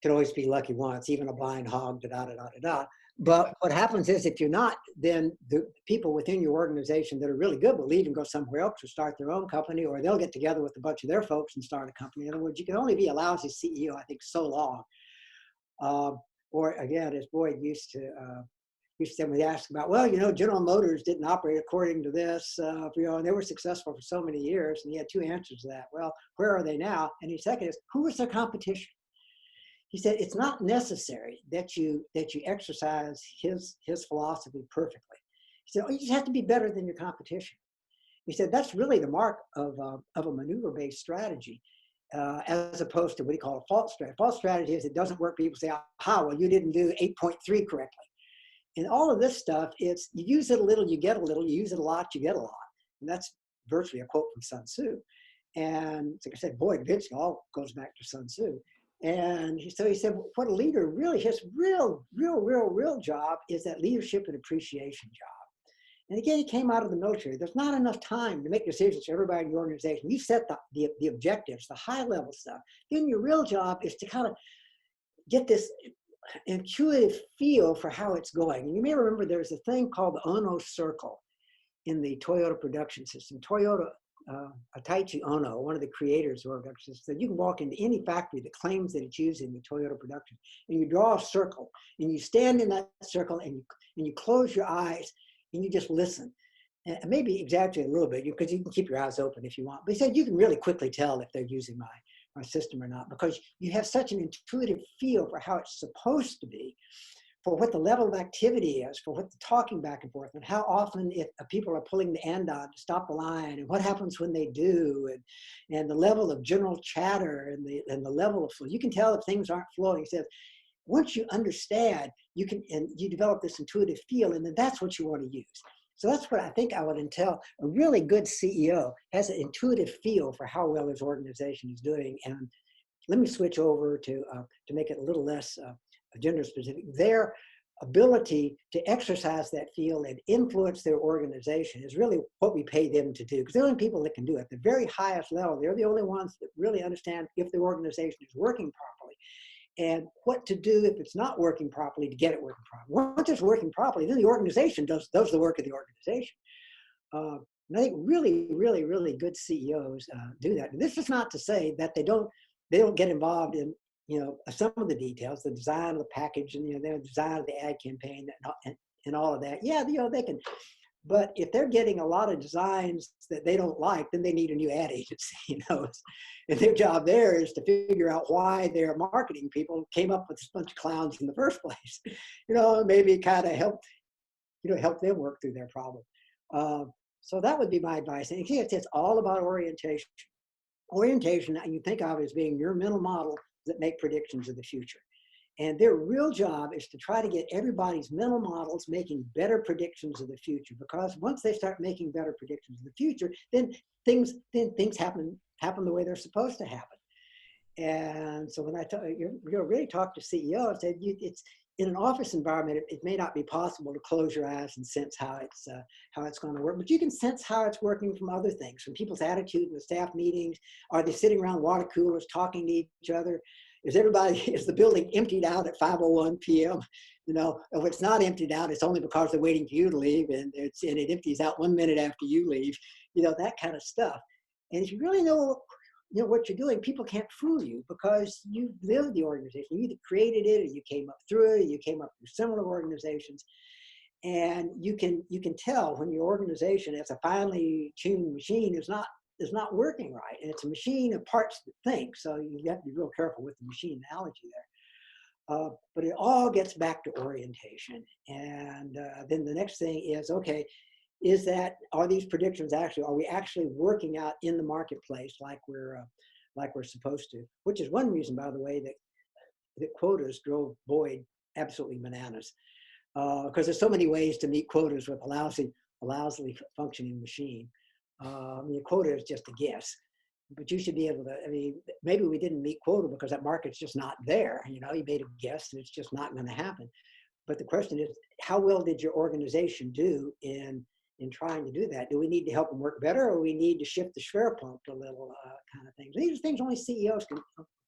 can always be lucky once, even a blind hog, da-da-da-da-da-da. But what happens is if you're not, then the people within your organization that are really good will leave and go somewhere else or start their own company, or they'll get together with a bunch of their folks and start a company. In other words, you can only be a lousy CEO, I think, so long. Or again, as Boyd used to say when he asked about, General Motors didn't operate according to this, and they were successful for so many years, and he had 2 answers to that. Well, where are they now? And his second is, who is their competition? He said, it's not necessary that you exercise his philosophy perfectly. He said, you just have to be better than your competition. He said, that's really the mark of a maneuver-based strategy, as opposed to what he called a false strategy. False strategy is it doesn't work. People say, you didn't do 8.3 correctly. And all of this stuff, it's you use it a little, you get a little, you use it a lot, you get a lot. And that's virtually a quote from Sun Tzu. And like I said, Boyd eventually all goes back to Sun Tzu. And so he said, what a leader really, his real job is that leadership and appreciation job. And again, he came out of the military. There's not enough time to make decisions for everybody in the organization. You set the objectives, the high level stuff. Then your real job is to kind of get this intuitive feel for how it's going. And you may remember there's a thing called the Ono circle in the Toyota production system. Toyota, Taiichi Ono, one of the creators of the production system, said you can walk into any factory that claims that it's using the Toyota production, and you draw a circle, and you stand in that circle, and you close your eyes, and you just listen. And maybe exaggerate a little bit, because you can keep your eyes open if you want. But he said you can really quickly tell if they're using my system or not, because you have such an intuitive feel for how it's supposed to be, for what the level of activity is, for what the talking back and forth, and how often if people are pulling the end on to stop the line, and what happens when they do, and the level of general chatter, and the level of flow. You can tell if things aren't flowing. He says, once you understand, you can, and you develop this intuitive feel, and then that's what you want to use. So that's what I think I would tell a really good CEO has an intuitive feel for how well his organization is doing. And let me switch over to make it a little less gender specific. Their ability to exercise that feel and influence their organization is really what we pay them to do, because they're the only people that can do it. At the very highest level, they're the only ones that really understand if their organization is working properly and what to do if it's not working properly to get it working properly. Once it's working properly, then the organization does the work of the organization. And I think really, really, really good CEOs do that. And this is not to say that they don't get involved in some of the details, the design of the package, and the design of the ad campaign, and all of that. Yeah, they can. But if they're getting a lot of designs that they don't like, then they need a new ad agency. And their job there is to figure out why their marketing people came up with this bunch of clowns in the first place. Maybe kind of help them work through their problem. So that would be my advice. And again, it's all about orientation. Orientation, you think of as being your mental model that make predictions of the future. And their real job is to try to get everybody's mental models making better predictions of the future. Because once they start making better predictions of the future, then things happen the way they're supposed to happen. And so when I really talk to CEOs, I said it's in an office environment, it may not be possible to close your eyes and sense how it's going to work, but you can sense how it's working from other things, from people's attitude in the staff meetings. Are they sitting around water coolers talking to each other? Is the building emptied out at 5:01 p.m.? If it's not emptied out, it's only because they're waiting for you to leave, and it empties out 1 minute after you leave. That kind of stuff. And if you really know what you're doing, people can't fool you, because you live the organization. You either created it, or you came up through it, or you came up through similar organizations, and you can tell when your organization, as a finely tuned machine, is not working right, and it's a machine of parts that think. So you have to be real careful with the machine analogy there. But it all gets back to orientation, and then the next thing is, okay, are these predictions are we actually working out in the marketplace like we're supposed to? Which is one reason, by the way, that quotas drove Boyd absolutely bananas, because there's so many ways to meet quotas with a lousily functioning machine. Your quota is just a guess, but you should be able to. Maybe we didn't meet quota because that market's just not there. You made a guess, and it's just not going to happen. But the question is, how well did your organization do in trying to do that? Do we need to help them work better, or we need to shift the Schwerpunkt a little, kind of things? These are things only CEOs can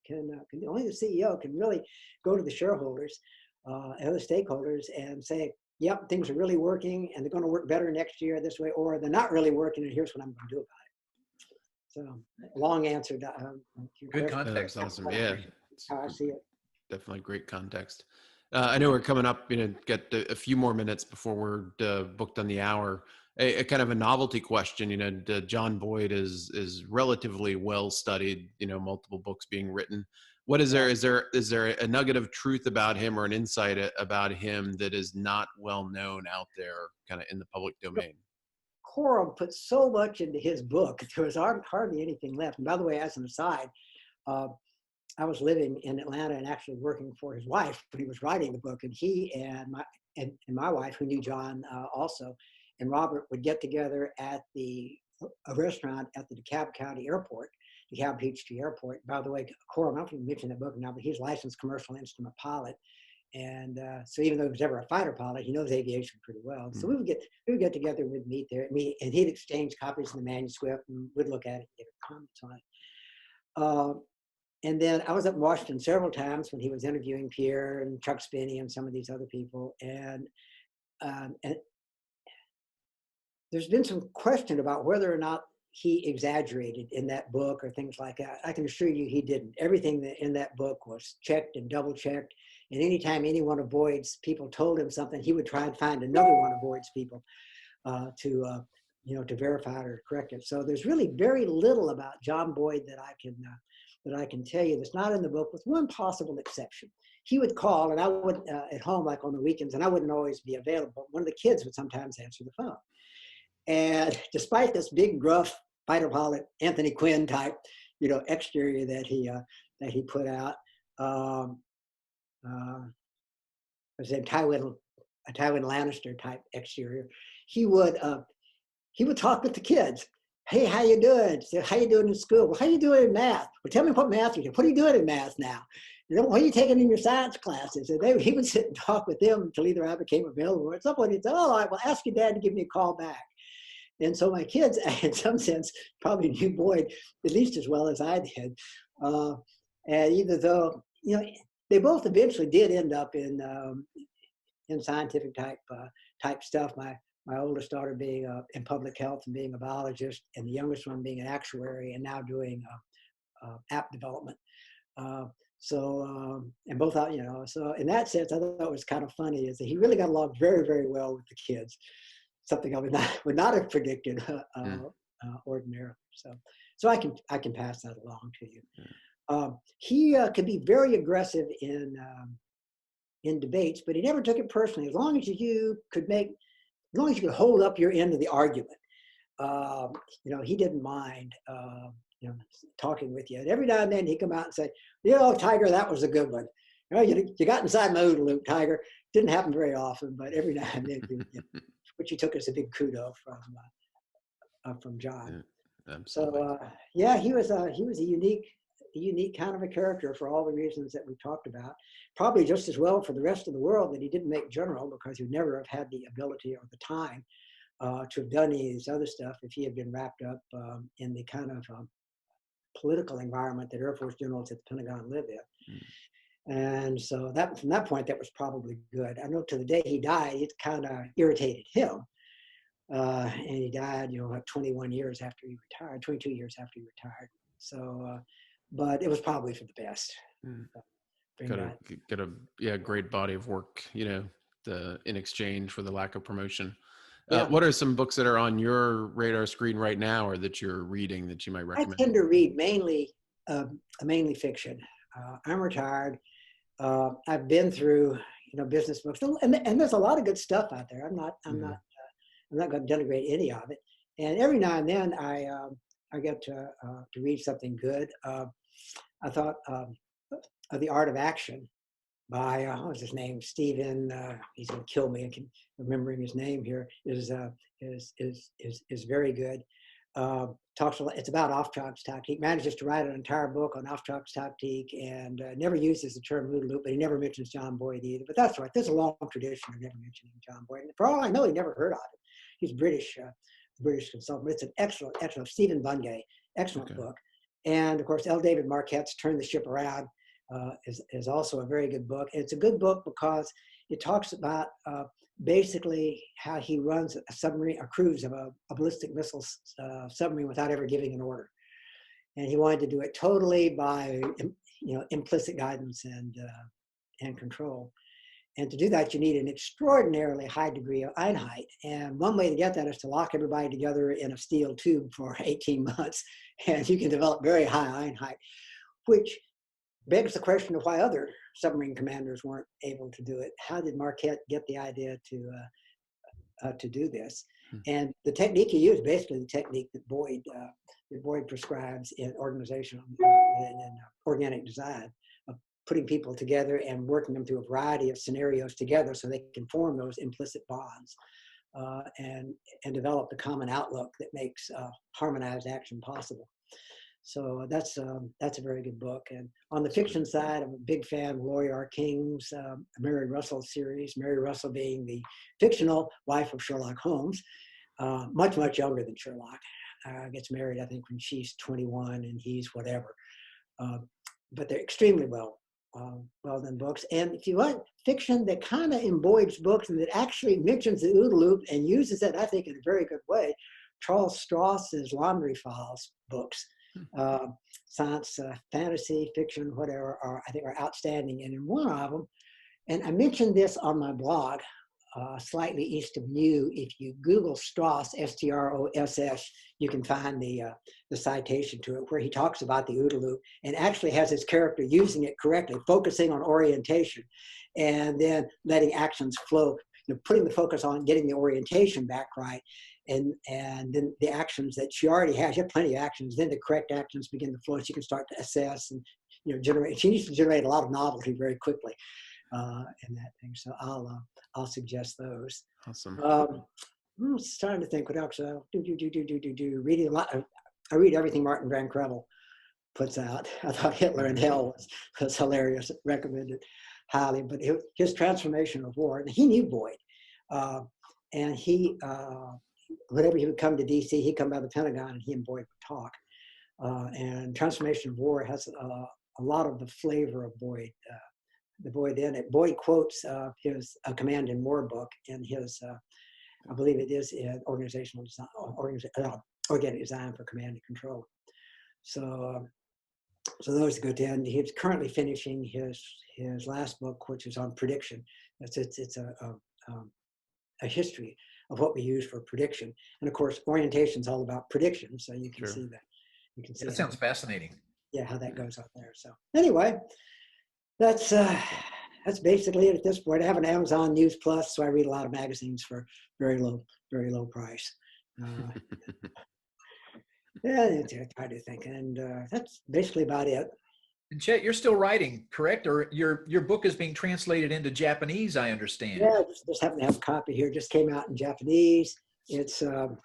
do. Only the CEO can really go to the shareholders and other stakeholders and say, yep, things are really working, and they're going to work better next year this way, or they're not really working, and here's what I'm going to do about it. So, long answer to your Good question. context. That's awesome. Yeah. How I see it. Definitely great context. I know we're coming up, get a few more minutes before we're booked on the hour. A kind of a novelty question, John Boyd is relatively well studied, multiple books being written. What is there a nugget of truth about him, or an insight about him that is not well known out there, kind of in the public domain? Coram put so much into his book, there was hardly anything left. And by the way, as an aside, I was living in Atlanta and actually working for his wife when he was writing the book, and he and my wife, who knew John also, and Robert would get together at a restaurant at the DeKalb County Airport, DeKalb Peachtree Airport. By the way, Coram, I don't think you mentioned that book now, but he's licensed commercial instrument pilot, And so even though he was never a fighter pilot, he knows aviation pretty well. So we would get together, we'd meet there, and he'd exchange copies of the manuscript, and we'd look at it and give comments on it. And then I was up in Washington several times when he was interviewing Pierre and Chuck Spinney and some of these other people. And there's been some question about whether or not he exaggerated in that book or things like that. I can assure you he didn't. Everything that in that book was checked and double checked. And anytime anyone of Boyd's people told him something, he would try and find another one of Boyd's people to verify it or correct it. So there's really very little about John Boyd that I can tell you that's not in the book, with one possible exception. He would call, and I would at home, like on the weekends, and I wouldn't always be available. One of the kids would sometimes answer the phone. And despite this big, gruff fighter pilot, Anthony Quinn type, exterior that he put out, was a Tywin Lannister type exterior. He would talk with the kids. Hey, how you doing? How you doing in school? Well, how you doing in math? Well, tell me what math you do. What are you doing in math now? What are you taking in your science classes? And he would sit and talk with them until either I became available or at some point he'd say, oh, all right, well, ask your dad to give me a call back. And so my kids, in some sense, probably knew Boyd at least as well as I did. And even though, they both eventually did end up in scientific type stuff. My oldest daughter being in public health and being a biologist, and the youngest one being an actuary and now doing app development. And both out, so in that sense, I thought it was kind of funny is that he really got along very, very well with the kids. Something I would not have predicted ordinarily. So I can pass that along to you. He could be very aggressive in debates, but he never took it personally. As long as you could hold up your end of the argument, he didn't mind, talking with you. And every now and then he'd come out and say, Tiger, that was a good one. You got inside my OODA Loop, Tiger. Didn't happen very often, but every now and then, which he took as a big kudo from John. Yeah, so he was a unique kind of a character for all the reasons that we talked about. Probably just as well for the rest of the world that he didn't make general, because he would never have had the ability or the time to have done any of this other stuff if he had been wrapped up in the kind of political environment that Air Force generals at the Pentagon live in. And so from that point, that was probably good. I know to the day he died, it kind of irritated him. And he died, 21 years after he retired, 22 years after he retired. So, but it was probably for the best. Got a great body of work, in exchange for the lack of promotion. What are some books that are on your radar screen right now, or that you're reading that you might recommend? I tend to read mainly fiction. I'm retired. I've been through, business books, and there's a lot of good stuff out there. I'm not going to denigrate any of it. And every now and then I get to read something good. I thought The Art of Action by what was his name? Stephen. He's going to kill me. I can remembering his name here. Is very good. Talks a lot. It's about off-chance tactique. Manages to write an entire book on off-chance tactique, and never uses the term OODA Loop, but he never mentions John Boyd either. But that's right. There's a long tradition of never mentioning John Boyd. And for all I know, he never heard of it. He's British consultant. But it's an excellent Stephen Bungay, excellent book. And of course, L. David Marquette's Turn the Ship Around is also a very good book. And it's a good book because it talks about basically how he runs a submarine, a cruise of a ballistic missile submarine without ever giving an order. And he wanted to do it totally by implicit guidance and control. And to do that, you need an extraordinarily high degree of Einheit. And one way to get that is to lock everybody together in a steel tube for 18 months. And you can develop very high Einheit, which begs the question of why other submarine commanders weren't able to do it. How did Marquette get the idea to do this? And the technique he used, basically the technique that Boyd prescribes in organizational and organic design, of putting people together and working them through a variety of scenarios together so they can form those implicit bonds and develop the common outlook that makes harmonized action possible. So that's a very good book. And on the fiction side, I'm a big fan of Laurie R. King's Mary Russell series. Mary Russell being the fictional wife of Sherlock Holmes, much, much younger than Sherlock. Gets married, I think, when she's 21 and he's whatever. But they're extremely well done books. And if you want fiction that kind of embodies books and that actually mentions the OODA loop and uses it, I think, in a very good way, Charles Stross's Laundry Files books, science, fantasy, fiction, whatever, I think are outstanding. And in one of them, and I mentioned this on my blog, Slightly East of You, if you Google Stross, S-T-R-O-S-S, you can find the citation to it where he talks about the OODA loop and actually has his character using it correctly, focusing on orientation and then letting actions flow, putting the focus on getting the orientation back right. And then the actions that she already has, you have plenty of actions, then the correct actions begin to flow. She can start to assess and generate. She needs to generate a lot of novelty very quickly in that thing. So I'll suggest those. Awesome. I'm starting to think what else. Reading a lot. I read everything Martin Van Crevel puts out. I thought Hitler in Hell was hilarious. Recommended highly. But his Transformation of War, and he knew Boyd, and he. Whenever he would come to DC, he'd come by the Pentagon and he and Boyd would talk. And Transformation of War has a lot of the flavor of Boyd, the Boyd in it. Boyd quotes his Command in War book in his, I believe it is in Organizational Design, Organic Design for Command and Control. So those are good. And he's currently finishing his last book, which is on prediction. It's a history of what we use for prediction. And of course, orientation is all about prediction. So you can see that. You can see that sounds fascinating. Yeah, how that goes on there. So anyway, that's basically it at this point. I have an Amazon News Plus, so I read a lot of magazines for very low price. Yeah, it's hard to think. And that's basically about it. And Chet, you're still writing, correct? Or your book is being translated into Japanese, I understand. Yeah, I just happen to have a copy here. Just came out in Japanese. It's those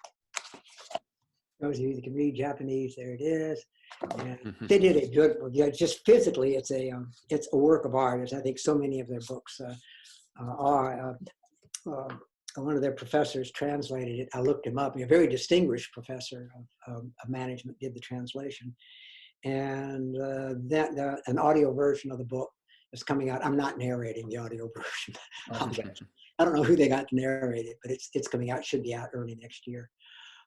of you that can read Japanese, there it is. And they did a good one. Yeah, just physically, it's a work of art, as I think so many of their books are. One of their professors translated it. I looked him up. A very distinguished professor of management did the translation. And an audio version of the book is coming out. I'm not narrating the audio version. I don't know who they got to narrate it, but it's coming out. Should be out early next year.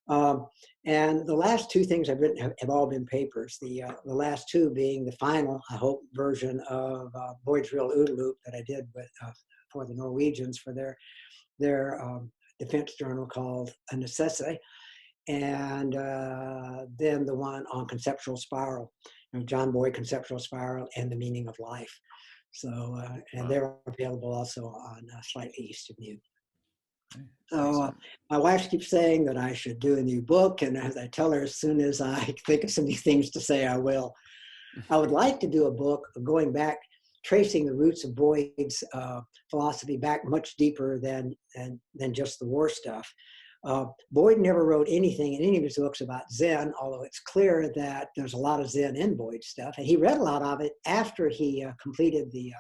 And the last two things I've written have all been papers. The last two being the final, I hope, version of Boyd's Real OODA Loop that I did with for the Norwegians for their defense journal called A Necessity. And then the one on Conceptual Spiral, John Boyd, Conceptual Spiral, and the Meaning of Life. So, and they're available also on Slightly East of You. So my wife keeps saying that I should do a new book, and as I tell her, as soon as I think of some new things to say, I will. I would like to do a book going back, tracing the roots of Boyd's philosophy back much deeper than just the war stuff. Boyd never wrote anything in any of his books about Zen, although it's clear that there's a lot of Zen in Boyd's stuff. And he read a lot of it after he completed the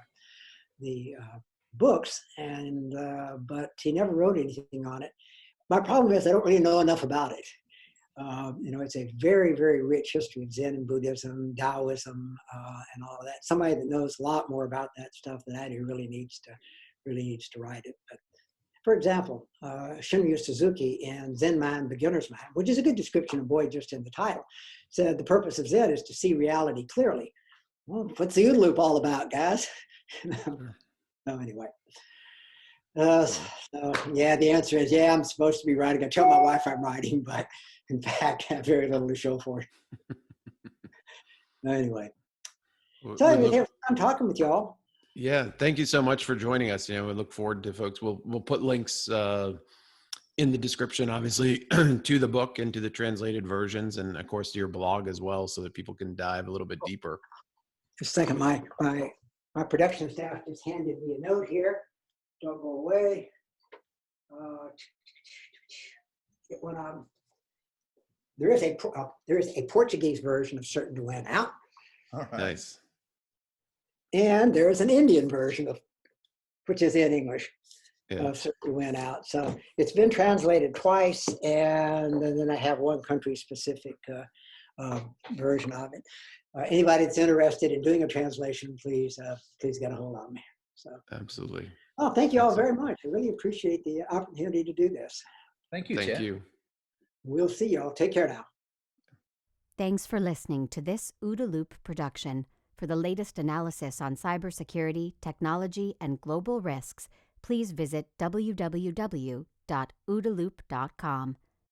books, but he never wrote anything on it. My problem is I don't really know enough about it. It's a very, very rich history of Zen and Buddhism, Taoism, and all of that. Somebody that knows a lot more about that stuff than I do really needs to write it. But for example, Shinryu Suzuki in Zen Mind, Beginner's Mind, which is a good description of Boyd just in the title, said the purpose of Zen is to see reality clearly. Well, what's the OODA loop all about, guys? So anyway. So yeah, the answer is, yeah, I'm supposed to be writing. I tell my wife I'm writing, but in fact, I have very little to show for it. Anyway. So I'm talking with y'all. Yeah, thank you so much for joining us. We look forward to folks. We'll put links in the description, obviously, to the book and to the translated versions, and of course to your blog as well, so that people can dive a little bit deeper. Just a second, my production staff just handed me a note here. Don't go away. When I'm there is a Portuguese version of Certain to Win out, All right. Nice. and there is an Indian version of, which is in English, Yeah. of Certain to Win out. So it's been translated twice, and then I have one country-specific version of it. Anybody that's interested in doing a translation, please get a hold of me. So, Absolutely. oh, thank you all Excellent. very much. I really appreciate the opportunity to do this. Thank you, Thank Chet. you. We'll see y'all. Take care now. Thanks for listening to this OODAloop production. For the latest analysis on cybersecurity, technology, and global risks, please visit www.oodaloop.com.